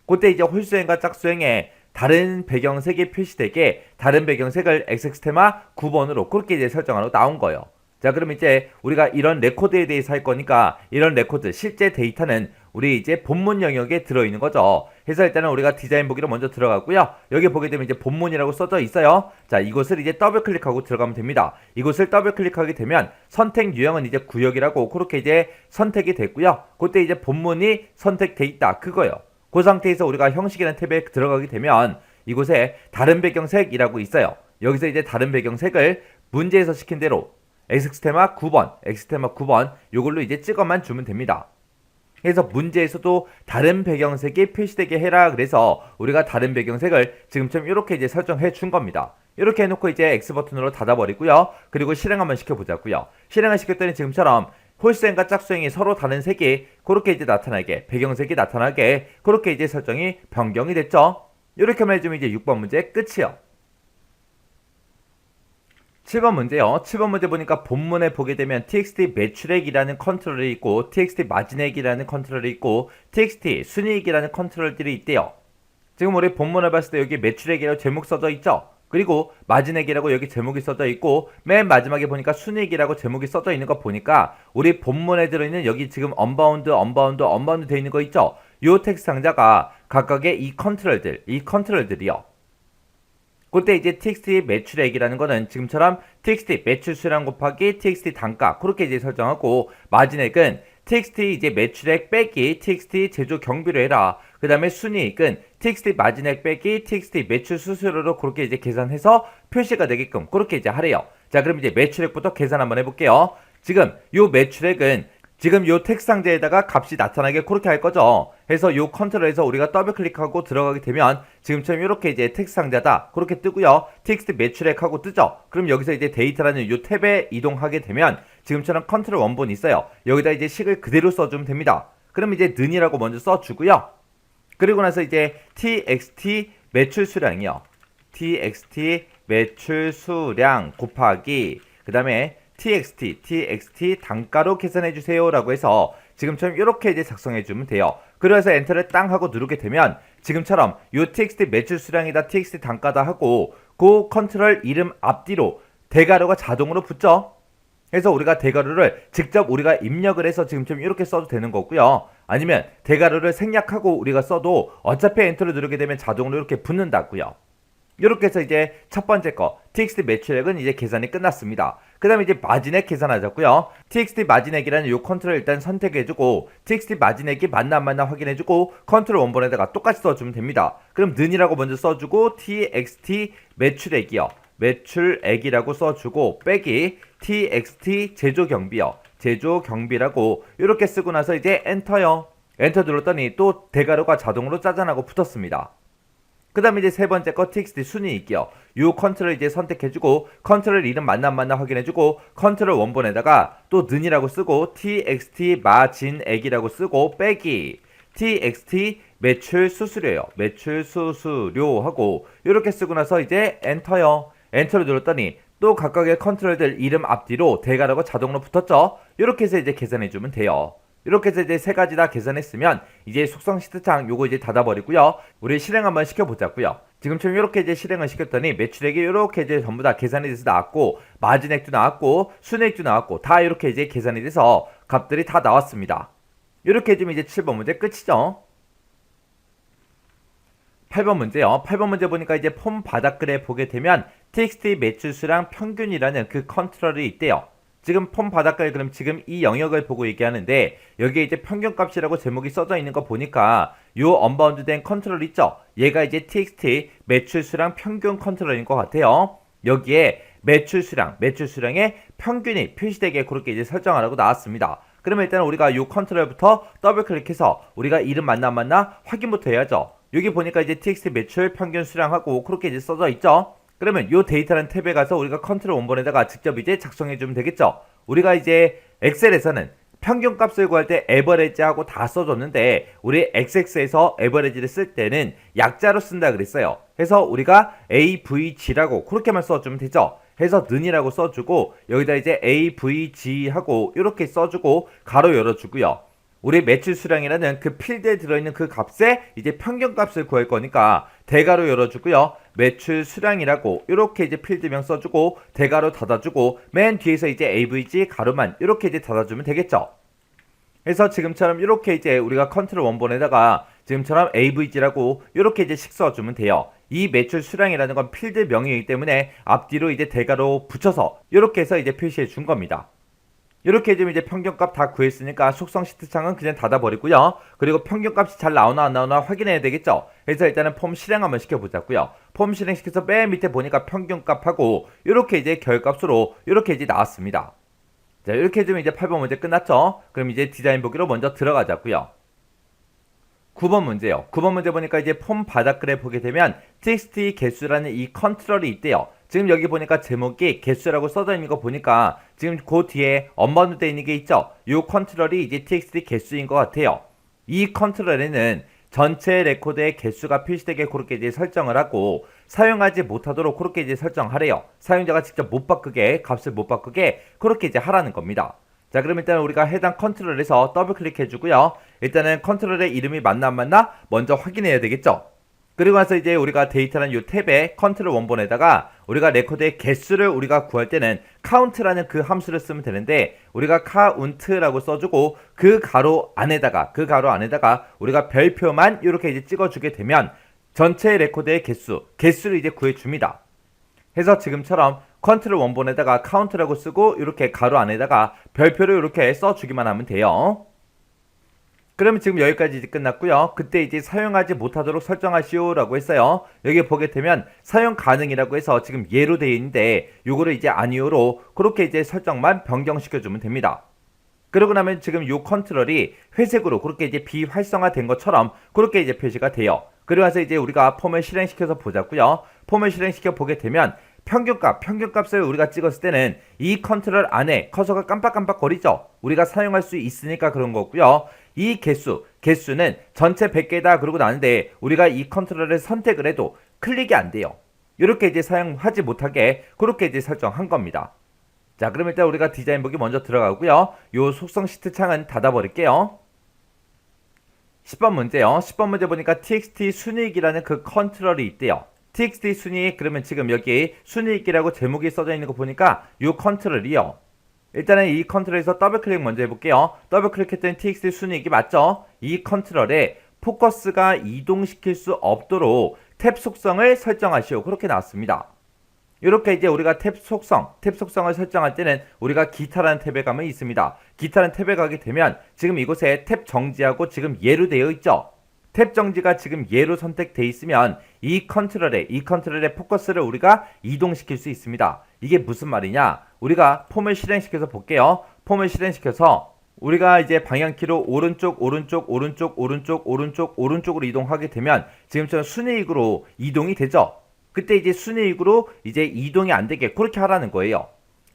그때 이제 홀수행과 짝수행에 다른 배경색이 표시되게 다른 배경색을 x스테마 9번으로 그렇게 이제 설정하고 나온 거예요. 자, 그럼 이제 우리가 이런 레코드에 대해서 할 거니까 이런 레코드 실제 데이터는 우리 이제 본문 영역에 들어있는 거죠. 그래서 일단은 우리가 디자인 보기로 먼저 들어가고요. 여기 보게 되면 이제 본문이라고 써져 있어요. 자, 이곳을 이제 더블 클릭하고 들어가면 됩니다. 이곳을 더블 클릭하게 되면 선택 유형은 이제 구역이라고 그렇게 이제 선택이 됐고요. 그때 이제 본문이 선택돼 있다 그거예요. 그 상태에서 우리가 형식이라는 탭에 들어가게 되면 이곳에 다른 배경색이라고 있어요. 여기서 이제 다른 배경색을 문제에서 시킨 대로 x스테마 9번 요걸로 이제 찍어만 주면 됩니다. 그래서 문제에서도 다른 배경색이 표시되게 해라 그래서 우리가 다른 배경색을 지금처럼 이렇게 이제 설정해 준 겁니다. 이렇게 해놓고 이제 X 버튼으로 닫아버리고요. 그리고 실행 한번 시켜보자고요. 실행을 시켰더니 지금처럼 홀수행과 짝수행이 서로 다른 색이 그렇게 이제 나타나게 배경색이 나타나게 그렇게 이제 설정이 변경이 됐죠. 이렇게만 해주면 이제 6번 문제 끝이요. 7번 문제요. 7번 문제 보니까 본문에 보게 되면 txt 매출액이라는 컨트롤이 있고 txt 마진액이라는 컨트롤이 있고 txt 순이익이라는 컨트롤들이 있대요. 지금 우리 본문을 봤을 때 여기 매출액이라고 제목 써져 있죠? 그리고 마진액이라고 여기 제목이 써져 있고 맨 마지막에 보니까 순이익이라고 제목이 써져 있는 거 보니까 우리 본문에 들어있는 여기 지금 언바운드 돼 있는 거 있죠? 요 텍스트 상자가 각각의 이 컨트롤들이요. 그때 이제 txt 매출액이라는 거는 지금처럼 txt 매출 수량 곱하기 txt 단가 그렇게 이제 설정하고 마진액은 txt 이제 매출액 빼기 txt 제조 경비로 해라. 그 다음에 순이익은 txt 마진액 빼기 txt 매출 수수료로 그렇게 이제 계산해서 표시가 되게끔 그렇게 이제 하래요. 자, 그럼 이제 매출액부터 계산 한번 해볼게요. 지금 요 매출액은 지금 요 텍스트 상자에다가 값이 나타나게 그렇게 할 거죠. 해서 요 컨트롤에서 우리가 더블 클릭하고 들어가게 되면 지금처럼 이렇게 이제 텍스트 상자다 그렇게 뜨고요. 텍스트 매출액 하고 뜨죠. 그럼 여기서 이제 데이터라는 요 탭에 이동하게 되면 지금처럼 컨트롤 원본이 있어요. 여기다 이제 식을 그대로 써주면 됩니다. 그럼 이제 는이라고 먼저 써주고요. 그리고 나서 이제 txt 매출 수량이요. txt 매출 수량 곱하기 그 다음에 txt 단가로 계산해주세요 라고 해서 지금처럼 이렇게 이제 작성해주면 돼요. 그래서 엔터를 땅 하고 누르게 되면 지금처럼 요 txt 매출 수량이다 txt 단가다 하고 그 컨트롤 이름 앞뒤로 대괄호가 자동으로 붙죠. 그래서 우리가 대괄호를 직접 우리가 입력을 해서 지금처럼 이렇게 써도 되는 거고요. 아니면 대괄호를 생략하고 우리가 써도 어차피 엔터를 누르게 되면 자동으로 이렇게 붙는다고요. 이렇게 해서 이제 첫 번째 거 txt 매출액은 이제 계산이 끝났습니다. 그 다음에 이제 마진액 계산하자고요. txt 마진액이라는 요 컨트롤 일단 선택해주고 txt 마진액이 맞나 안 맞나 확인해주고 컨트롤 원본에다가 똑같이 써주면 됩니다. 그럼 는이라고 먼저 써주고 txt 매출액이요. 매출액이라고 써주고 빼기 txt 제조경비요. 제조경비라고 이렇게 쓰고 나서 이제 엔터요. 엔터 눌렀더니 또 대괄호가 자동으로 짜잔하고 붙었습니다. 그 다음에 이제 세 번째 거 txt 순이익이요. 요 컨트롤 이제 선택해주고 컨트롤 이름 맞나 안 맞나 확인해주고 컨트롤 원본에다가 또 는이라고 쓰고 txt 마진액이라고 쓰고 빼기 txt 매출 수수료요. 매출 수수료 하고 이렇게 쓰고 나서 이제 엔터요. 엔터를 눌렀더니 또 각각의 컨트롤들 이름 앞뒤로 대괄호가 자동으로 붙었죠. 이렇게 해서 이제 계산해주면 돼요. 이렇게 해서 이제 세 가지 다 계산했으면 이제 속성 시트창 요거 이제 닫아버리고요. 우리 실행 한번 시켜보자고요. 지금처럼 이렇게 이제 실행을 시켰더니 매출액이 이렇게 이제 전부 다 계산이 돼서 나왔고 마진액도 나왔고 순이익도 나왔고 다 이렇게 이제 계산이 돼서 값들이 다 나왔습니다. 이렇게 해주면 이제 7번 문제 끝이죠. 8번 문제요. 8번 문제 보니까 이제 폼 바닥글에 보게 되면 txt 매출 수량 평균이라는 그 컨트롤이 있대요. 지금 폼 바닥글 그럼 지금 이 영역을 보고 얘기하는데 여기에 이제 평균값이라고 제목이 써져 있는 거 보니까 요 언바운드 된 컨트롤 있죠? 얘가 이제 txt 매출 수량 평균 컨트롤인 것 같아요. 여기에 매출 수량의 평균이 표시되게 그렇게 이제 설정하라고 나왔습니다. 그러면 일단 우리가 요 컨트롤부터 더블 클릭해서 우리가 이름 맞나 안 맞나 확인부터 해야죠. 여기 보니까 이제 txt 매출 평균 수량하고 그렇게 이제 써져 있죠? 그러면 요 데이터라는 탭에 가서 우리가 컨트롤 원본에다가 직접 이제 작성해주면 되겠죠. 우리가 이제 엑셀에서는 평균값을 구할 때 에버리지하고 다 써줬는데 우리 XX에서 에버리지를 쓸 때는 약자로 쓴다 그랬어요. 해서 우리가 AVG라고 그렇게만 써주면 되죠. 해서 는이라고 써주고 여기다 이제 AVG하고 이렇게 써주고 가로 열어주고요. 우리 매출 수량이라는 그 필드에 들어있는 그 값에 이제 평균값을 구할 거니까 대괄호 열어주고요. 매출 수량이라고 이렇게 이제 필드명 써주고 대괄호 닫아주고 맨 뒤에서 이제 AVG 가로만 이렇게 이제 닫아주면 되겠죠. 그래서 지금처럼 이렇게 이제 우리가 컨트롤 원본에다가 지금처럼 AVG라고 이렇게 이제 식 써주면 돼요. 이 매출 수량이라는 건 필드 명이기 때문에 앞뒤로 이제 대괄호 붙여서 이렇게 해서 이제 표시해 준 겁니다. 이렇게 해주면 이제 평균값 다 구했으니까 속성 시트 창은 그냥 닫아버리고요. 그리고 평균값이 잘 나오나 안 나오나 확인해야 되겠죠. 그래서 일단은 폼 실행 한번 시켜보자고요. 폼 실행시켜서 맨 밑에 보니까 평균값하고 이렇게 이제 결값으로 이렇게 이제 나왔습니다. 자, 이렇게 해주면 이제 8번 문제 끝났죠. 그럼 이제 디자인 보기로 먼저 들어가자고요. 9번 문제요. 9번 문제 보니까 이제 폼 바닥글에 보게 되면 txt 개수라는 이 컨트롤이 있대요. 지금 여기 보니까 제목이 개수라고 써져 있는 거 보니까 지금 그 뒤에 언바운드 되어 있는 게 있죠. 이 컨트롤이 이제 txt 개수인 것 같아요. 이 컨트롤에는 전체 레코드의 개수가 표시되게 그렇게 이제 설정을 하고 사용하지 못하도록 그렇게 이제 설정하래요. 사용자가 직접 못 바꾸게 값을 못 바꾸게 그렇게 이제 하라는 겁니다. 자, 그럼 일단 우리가 해당 컨트롤에서 더블 클릭해 주고요. 일단은 컨트롤의 이름이 맞나 안 맞나 먼저 확인해야 되겠죠. 그리고 나서 이제 우리가 데이터라는 이 탭에 컨트롤 원본에다가 우리가 레코드의 개수를 우리가 구할 때는 카운트라는 그 함수를 쓰면 되는데 우리가 카운트라고 써주고 그 가로 안에다가 우리가 별표만 이렇게 이제 찍어주게 되면 전체 레코드의 개수를 이제 구해줍니다. 해서 지금처럼 컨트롤 원본에다가 카운트라고 쓰고 이렇게 가로 안에다가 별표를 이렇게 써주기만 하면 돼요. 그러면 지금 여기까지 이제 끝났고요. 그때 이제 사용하지 못하도록 설정하시오 라고 했어요. 여기 보게 되면 사용 가능이라고 해서 지금 예로 되어 있는데 요거를 이제 아니오로 그렇게 이제 설정만 변경시켜 주면 됩니다. 그러고 나면 지금 요 컨트롤이 회색으로 그렇게 이제 비활성화된 것처럼 그렇게 이제 표시가 돼요. 그리고 나서 이제 우리가 폼을 실행시켜서 보자고요. 폼을 실행시켜 보게 되면 평균값을 우리가 찍었을 때는 이 컨트롤 안에 커서가 깜빡깜빡거리죠. 우리가 사용할 수 있으니까 그런 거고요. 이 개수는 전체 100개다 그러고 나는데 우리가 이 컨트롤을 선택을 해도 클릭이 안 돼요. 이렇게 이제 사용하지 못하게 그렇게 이제 설정한 겁니다. 자, 그럼 일단 우리가 디자인북이 먼저 들어가고요. 요 속성 시트 창은 닫아버릴게요. 10번 문제요. 10번 문제 보니까 txt 순이익이라는 그 컨트롤이 있대요. txt 순이익 그러면 지금 여기 순이익이라고 제목이 써져 있는 거 보니까 요 컨트롤이요. 일단은 이 컨트롤에서 더블 클릭 먼저 해볼게요. 더블 클릭했더니 txt 순이익이 맞죠? 이 컨트롤에 포커스가 이동시킬 수 없도록 탭 속성을 설정하시오. 그렇게 나왔습니다. 이렇게 이제 우리가 탭 속성을 설정할 때는 우리가 기타라는 탭에 가면 있습니다. 기타라는 탭에 가게 되면 지금 이곳에 탭 정지하고 지금 예로 되어 있죠. 탭 정지가 지금 예로 선택되어 있으면 이 컨트롤의 포커스를 우리가 이동시킬 수 있습니다. 이게 무슨 말이냐? 우리가 폼을 실행시켜서 볼게요. 폼을 실행시켜서 우리가 이제 방향키로 오른쪽으로 이동하게 되면 지금처럼 순이익으로 이동이 되죠. 그때 이제 순이익으로 이제 이동이 안 되게 그렇게 하라는 거예요.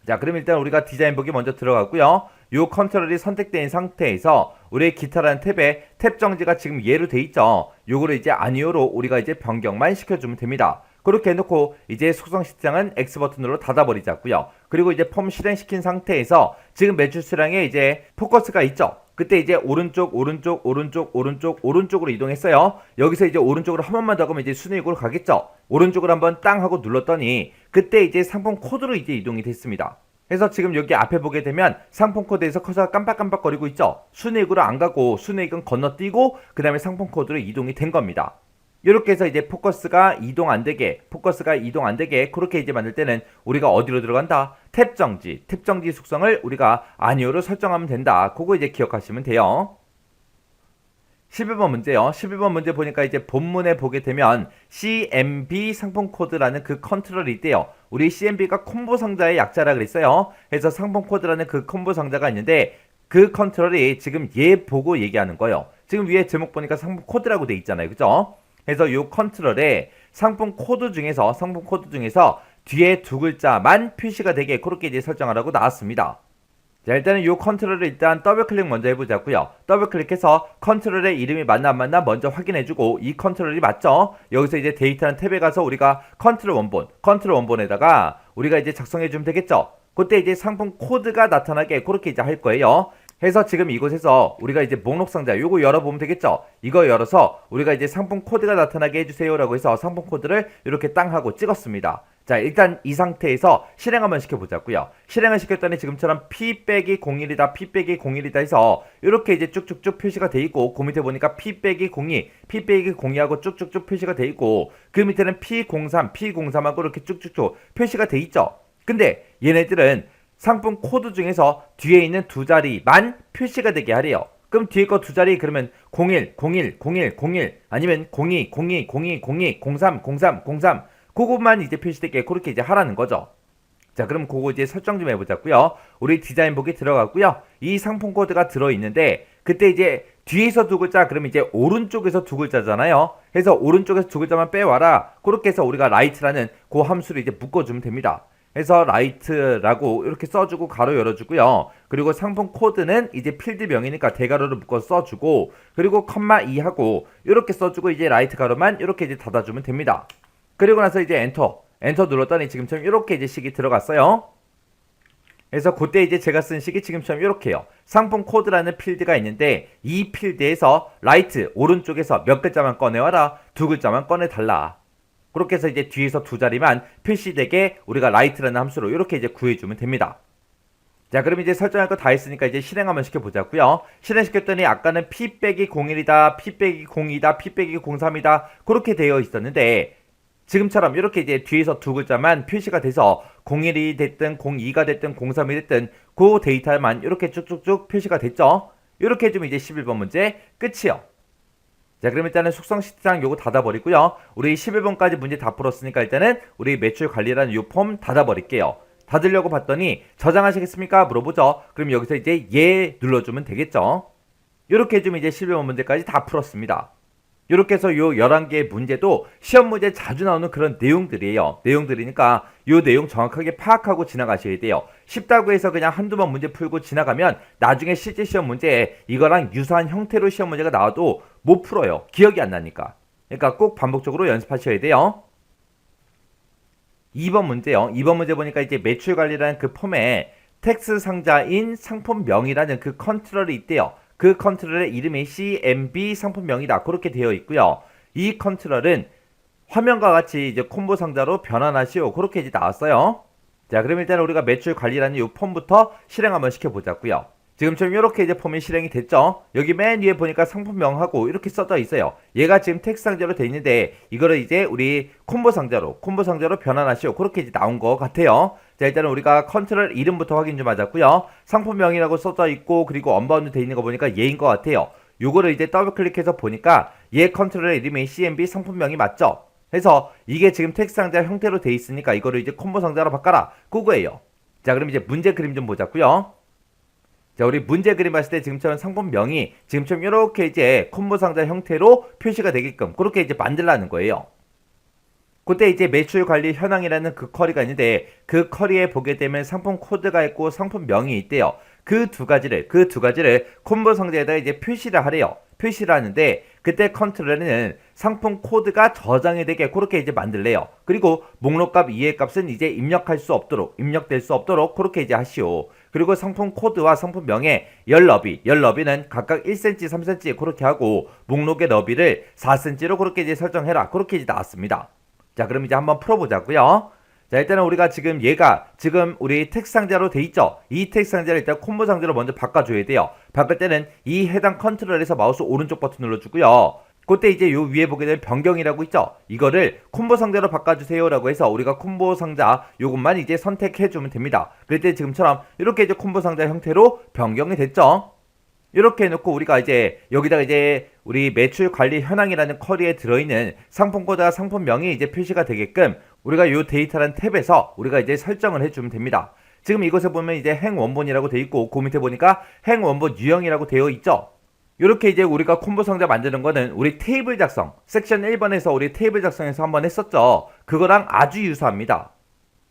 자, 그럼 일단 우리가 디자인북이 먼저 들어가고요. 요 컨트롤이 선택된 상태에서 우리의 기타라는 탭에 탭 정지가 지금 예로 돼 있죠. 요거를 이제 아니오로 우리가 이제 변경만 시켜주면 됩니다. 그렇게 해놓고 이제 속성 시장은 X 버튼으로 닫아버리자고요. 그리고 이제 폼 실행시킨 상태에서 지금 매출 수량에 이제 포커스가 있죠. 그때 이제 오른쪽으로 이동했어요. 여기서 이제 오른쪽으로 한 번만 더 가면 이제 순이익으로 가겠죠. 오른쪽으로 한번 땅 하고 눌렀더니 그때 이제 상품 코드로 이제 이동이 됐습니다. 그래서 지금 여기 앞에 보게 되면 상품 코드에서 커서가 깜빡깜빡거리고 있죠. 순이익으로 안 가고 순이익은 건너뛰고 그 다음에 상품 코드로 이동이 된 겁니다. 이렇게 해서 이제 포커스가 이동 안 되게 그렇게 이제 만들 때는 우리가 어디로 들어간다? 탭 정지 속성을 우리가 아니오로 설정하면 된다. 그거 이제 기억하시면 돼요. 11번 문제요. 11번 문제 보니까 이제 본문에 보게 되면 CMB 상품 코드라는 그 컨트롤이 있대요. 우리 CMB가 콤보 상자의 약자라 그랬어요. 그래서 상품 코드라는 그 콤보 상자가 있는데 그 컨트롤이 지금 얘 보고 얘기하는 거예요. 지금 위에 제목 보니까 상품 코드라고 돼 있잖아요. 그죠? 그래서 이 컨트롤에 상품 코드 중에서 뒤에 두 글자만 표시가 되게 그렇게 이제 설정하라고 나왔습니다. 자, 일단은 이 컨트롤을 일단 더블 클릭 먼저 해보자고요. 더블 클릭해서 컨트롤의 이름이 맞나 안 맞나 먼저 확인해주고 이 컨트롤이 맞죠? 여기서 이제 데이터라는 탭에 가서 우리가 컨트롤 원본에다가 우리가 이제 작성해주면 되겠죠? 그때 이제 상품 코드가 나타나게 그렇게 이제 할 거예요. 해서 지금 이곳에서 우리가 이제 목록 상자 요거 열어보면 되겠죠. 이거 열어서 우리가 이제 상품 코드가 나타나게 해주세요 라고 해서 상품 코드를 이렇게 땅 하고 찍었습니다. 자, 일단 이 상태에서 실행 한번 시켜보자고요. 실행을 시켰더니 지금처럼 P-01이다 해서 이렇게 이제 쭉쭉쭉 표시가 돼 있고 그 밑에 보니까 P-02하고 쭉쭉쭉 표시가 돼 있고 그 밑에는 P03하고 이렇게 쭉쭉쭉 표시가 돼 있죠. 근데 얘네들은 상품 코드 중에서 뒤에 있는 두 자리만 표시가 되게 하래요. 그럼 뒤에 거 두 자리 그러면 01 아니면 02 03 그것만 이제 표시되게 그렇게 이제 하라는 거죠. 자, 그럼 그거 이제 설정 좀 해보자고요. 우리 디자인북이 들어갔고요. 이 상품 코드가 들어있는데 그때 이제 뒤에서 두 글자 그러면 이제 오른쪽에서 두 글자잖아요. 그래서 오른쪽에서 두 글자만 빼와라. 그렇게 해서 우리가 라이트라는 그 함수를 이제 묶어주면 됩니다. 해서 라이트라고 이렇게 써주고 가로 열어주고요. 그리고 상품 코드는 이제 필드명이니까 대가로를 묶어서 써주고 그리고 컴마 2하고 이렇게 써주고 이제 라이트 가로만 이렇게 이제 닫아주면 됩니다. 그리고 나서 이제 엔터 눌렀더니 지금처럼 이렇게 이제 식이 들어갔어요. 그래서 그때 이제 제가 쓴 식이 지금처럼 이렇게요. 상품 코드라는 필드가 있는데 이 필드에서 라이트 오른쪽에서 몇 글자만 꺼내와라, 두 글자만 꺼내달라. 그렇게 해서 이제 뒤에서 두 자리만 표시되게 우리가 라이트라는 함수로 이렇게 이제 구해주면 됩니다. 자, 그럼 이제 설정할 거 다 했으니까 이제 실행 한번 시켜보자고요. 실행시켰더니 아까는 p-0이다, p-02다, p-03이다 그렇게 되어 있었는데 지금처럼 이렇게 이제 뒤에서 두 글자만 표시가 돼서 01이 됐든 02가 됐든 03이 됐든 그 데이터만 이렇게 쭉쭉쭉 표시가 됐죠. 이렇게 해주면 이제 11번 문제 끝이요. 자, 그럼 일단은 속성 시트랑 요거 닫아버리고요. 우리 11번까지 문제 다 풀었으니까 일단은 우리 매출 관리라는 요 폼 닫아버릴게요. 닫으려고 봤더니 저장하시겠습니까? 물어보죠. 그럼 여기서 이제 예 눌러주면 되겠죠. 이렇게 해주면 이제 11번 문제까지 다 풀었습니다. 이렇게 해서 요 11개의 문제도 시험 문제에 자주 나오는 그런 내용들이에요. 내용들이니까 요 내용 정확하게 파악하고 지나가셔야 돼요. 쉽다고 해서 그냥 한두 번 문제 풀고 지나가면 나중에 실제 시험 문제에 이거랑 유사한 형태로 시험 문제가 나와도 못 풀어요. 기억이 안 나니까. 그러니까 꼭 반복적으로 연습하셔야 돼요. 2번 문제요. 2번 문제 보니까 이제 매출 관리라는 그 폼에 텍스 상자인 상품명이라는 그 컨트롤이 있대요. 그 컨트롤의 이름이 CMB 상품명이다. 그렇게 되어 있고요. 이 컨트롤은 화면과 같이 이제 콤보 상자로 변환하시오. 그렇게 이제 나왔어요. 자, 그럼 일단 우리가 매출 관리라는 이 폼부터 실행 한번 시켜보자고요. 지금처럼 이렇게 이제 폼이 실행이 됐죠. 여기 맨 위에 보니까 상품명하고 이렇게 써져 있어요. 얘가 지금 텍스트 상자로 돼 있는데 이거를 이제 우리 콤보 상자로 변환하시오. 그렇게 이제 나온 것 같아요. 자, 일단은 우리가 컨트롤 이름부터 확인 좀 하자고요. 상품명이라고 써져 있고 그리고 언바운드 돼 있는 거 보니까 얘인 것 같아요. 요거를 이제 더블 클릭해서 보니까 얘 컨트롤의 이름이 CMB 상품명이 맞죠? 그래서 이게 지금 텍스트 상자 형태로 돼 있으니까 이거를 이제 콤보 상자로 바꿔라. 그거예요. 자, 그럼 이제 문제 그림 좀 보자고요. 자, 우리 문제 그림 봤을 때 지금처럼 상품명이 지금처럼 이렇게 이제 콤보 상자 형태로 표시가 되게끔 그렇게 이제 만들라는 거예요. 그때 이제 매출 관리 현황이라는 그 쿼리가 있는데 그 쿼리에 보게 되면 상품 코드가 있고 상품명이 있대요. 그 두 가지를 콤보 상자에다가 이제 표시를 하래요. 표시를 하는데 그때 컨트롤에는 상품 코드가 저장이 되게 그렇게 이제 만들래요. 그리고 목록값 이해 값은 이제 입력될 수 없도록 그렇게 이제 하시오. 그리고 상품 코드와 상품명의 열 너비는 각각 1cm, 3cm 그렇게 하고 목록의 너비를 4cm로 그렇게 이제 설정해라. 그렇게 이제 나왔습니다. 자, 그럼 이제 한번 풀어보자고요. 자, 일단은 우리가 지금 얘가 지금 우리 텍스트 상자로 돼 있죠. 이 텍스트 상자를 일단 콤보 상자로 먼저 바꿔줘야 돼요. 바꿀 때는 이 해당 컨트롤에서 마우스 오른쪽 버튼 눌러주고요. 그때 이제 요 위에 보게 되면 변경이라고 있죠. 이거를 콤보 상자로 바꿔주세요 라고 해서 우리가 콤보 상자 요것만 이제 선택해주면 됩니다. 그럴 때 지금처럼 이렇게 이제 콤보 상자 형태로 변경이 됐죠. 이렇게 해놓고 우리가 이제 여기다가 이제 우리 매출 관리 현황이라는 쿼리에 들어있는 상품 코드와 상품명이 이제 표시가 되게끔 우리가 이 데이터라는 탭에서 우리가 이제 설정을 해주면 됩니다. 지금 이곳에 보면 이제 행 원본이라고 되어 있고 그 밑에 보니까 행 원본 유형이라고 되어 있죠. 이렇게 이제 우리가 콤보 상자 만드는 거는 우리 테이블 작성 섹션 1번에서 우리 테이블 작성에서 한번 했었죠. 그거랑 아주 유사합니다.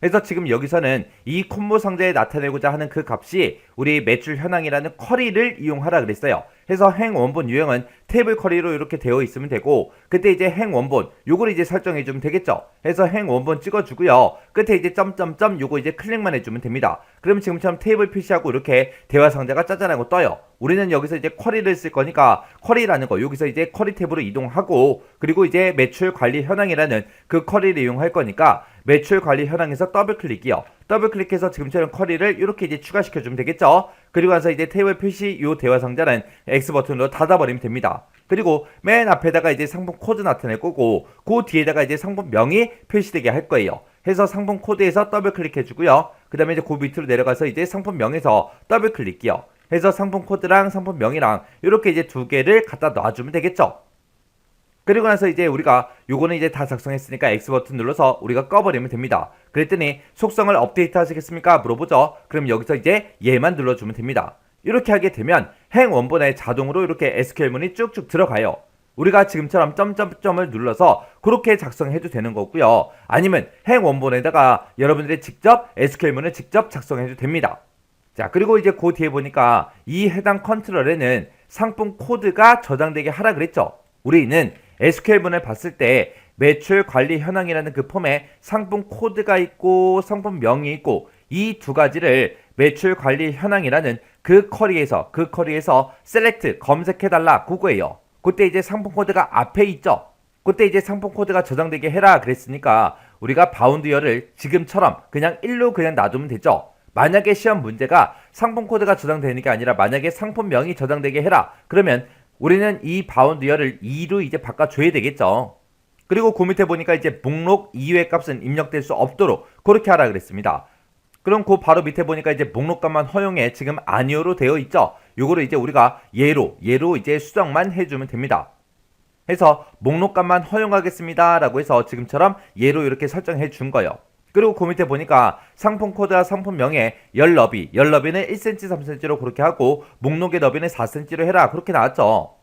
그래서 지금 여기서는 이 콤보 상자에 나타내고자 하는 그 값이 우리 매출 현황이라는 쿼리를 이용하라 그랬어요. 그래서 행 원본 유형은 테이블 쿼리로 이렇게 되어 있으면 되고 그때 이제 행 원본 요걸 이제 설정해 주면 되겠죠. 그래서 행 원본 찍어 주고요. 끝에 이제 점점점 요거 이제 클릭만 해 주면 됩니다. 그러면 지금처럼 테이블 표시하고 이렇게 대화 상자가 짜잔하고 떠요. 우리는 여기서 이제 쿼리를 쓸 거니까 쿼리라는 거 여기서 이제 쿼리 탭으로 이동하고 그리고 이제 매출 관리 현황이라는 그 쿼리를 이용할 거니까 매출 관리 현황에서 더블 클릭이요. 더블 클릭해서 지금처럼 쿼리를 이렇게 이제 추가시켜 주면 되겠죠. 그리고 나서 이제 테이블 표시 요 대화 상자는 X 버튼으로 닫아버리면 됩니다. 그리고 맨 앞에다가 이제 상품 코드 나타낼 거고 그 뒤에다가 이제 상품명이 표시되게 할 거예요. 해서 상품 코드에서 더블 클릭해 주고요. 그 다음에 이제 그 밑으로 내려가서 이제 상품명에서 더블 클릭이요. 해서 상품 코드랑 상품명이랑 이렇게 이제 두 개를 갖다 놔주면 되겠죠. 그리고 나서 이제 우리가 요거는 이제 다 작성했으니까 X 버튼 눌러서 우리가 꺼버리면 됩니다. 그랬더니 속성을 업데이트 하시겠습니까? 물어보죠. 그럼 여기서 이제 얘만 눌러주면 됩니다. 이렇게 하게 되면 행 원본에 자동으로 이렇게 SQL문이 쭉쭉 들어가요. 우리가 지금처럼 점점점을 눌러서 그렇게 작성해도 되는 거고요. 아니면 행 원본에다가 여러분들이 직접 SQL문을 직접 작성해도 됩니다. 자, 그리고 이제 그 뒤에 보니까 이 해당 컨트롤에는 상품 코드가 저장되게 하라 그랬죠. 우리는 SQL문을 봤을 때 매출 관리 현황이라는 그 폼에 상품 코드가 있고 상품명이 있고 이 두 가지를 매출 관리 현황이라는 그 쿼리에서 셀렉트 검색해달라 그거예요. 그때 이제 상품 코드가 앞에 있죠. 그때 이제 상품 코드가 저장되게 해라 그랬으니까 우리가 바운드열을 지금처럼 그냥 1로 그냥 놔두면 되죠. 만약에 시험 문제가 상품 코드가 저장되는 게 아니라 만약에 상품명이 저장되게 해라 그러면 우리는 이 바운드열을 2로 이제 바꿔줘야 되겠죠. 그리고 그 밑에 보니까 이제 목록 이외의 값은 입력될 수 없도록 그렇게 하라 그랬습니다. 그럼 그 바로 밑에 보니까 이제 목록값만 허용해 지금 아니오로 되어 있죠. 요거를 이제 우리가 예로 이제 수정만 해주면 됩니다. 해서 목록값만 허용하겠습니다 라고 해서 지금처럼 예로 이렇게 설정해 준 거예요. 그리고 그 밑에 보니까 상품 코드와 상품명에 열 너비는 1cm 3cm로 그렇게 하고 목록의 너비는 4cm로 해라 그렇게 나왔죠.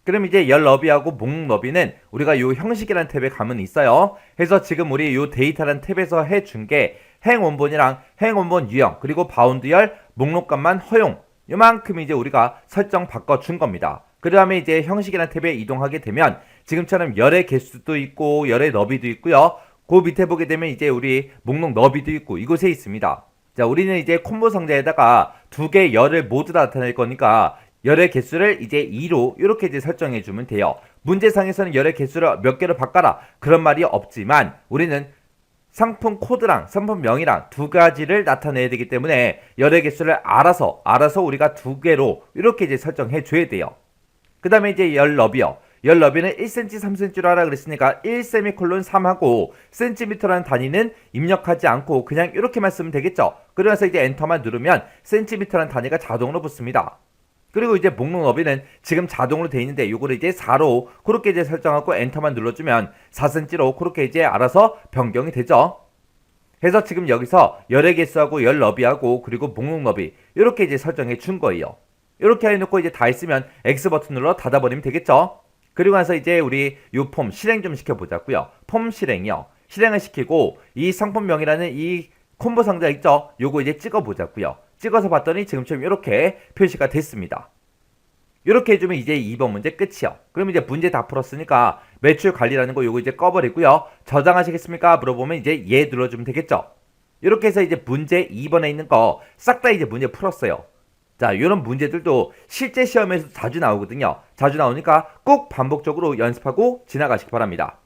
그럼 이제 열 너비하고 목록 너비는 우리가 요 형식이라는 탭에 가면 있어요. 해서 지금 우리 요 데이터라는 탭에서 해준 게 행원본이랑 행원본 유형 그리고 바운드열 목록값만 허용 요만큼 이제 우리가 설정 바꿔준 겁니다. 그 다음에 이제 형식이라는 탭에 이동하게 되면 지금처럼 열의 개수도 있고 열의 너비도 있고요. 그 밑에 보게 되면 이제 우리 목록 너비도 있고 이곳에 있습니다. 자, 우리는 이제 콤보 상자에다가 두 개의 열을 모두 다 나타낼 거니까 열의 개수를 이제 2로 이렇게 이제 설정해 주면 돼요. 문제상에서는 열의 개수를 몇 개로 바꿔라 그런 말이 없지만 우리는 상품 코드랑 상품명이랑 두 가지를 나타내야 되기 때문에 열의 개수를 알아서 우리가 두 개로 이렇게 이제 설정해 줘야 돼요. 그 다음에 이제 열 너비요. 열 너비는 1cm 3cm로 하라 그랬으니까 1,3하고 cm라는 단위는 입력하지 않고 그냥 이렇게만 쓰면 되겠죠. 그래서 이제 엔터만 누르면 cm라는 단위가 자동으로 붙습니다. 그리고 이제 목록 너비는 지금 자동으로 돼 있는데 요거를 이제 4로 그렇게 이제 설정하고 엔터만 눌러주면 4cm로 그렇게 이제 알아서 변경이 되죠. 해서 지금 여기서 열의 개수하고 열 너비하고 그리고 목록 너비 이렇게 이제 설정해 준 거예요. 이렇게 해놓고 이제 다 했으면 X 버튼 눌러 닫아버리면 되겠죠. 그리고 나서 이제 우리 요 폼 실행 좀 시켜보자고요. 폼 실행이요. 실행을 시키고 이 상품명이라는 이 콤보 상자 있죠? 요거 이제 찍어보자고요. 찍어서 봤더니 지금처럼 이렇게 표시가 됐습니다. 이렇게 해주면 이제 2번 문제 끝이요. 그럼 이제 문제 다 풀었으니까 매출 관리라는 거 요거 이제 꺼버리고요. 저장하시겠습니까? 물어보면 이제 예 눌러주면 되겠죠. 이렇게 해서 이제 문제 2번에 있는 거 싹 다 이제 문제 풀었어요. 자, 이런 문제들도 실제 시험에서 자주 나오거든요. 자주 나오니까 꼭 반복적으로 연습하고 지나가시기 바랍니다.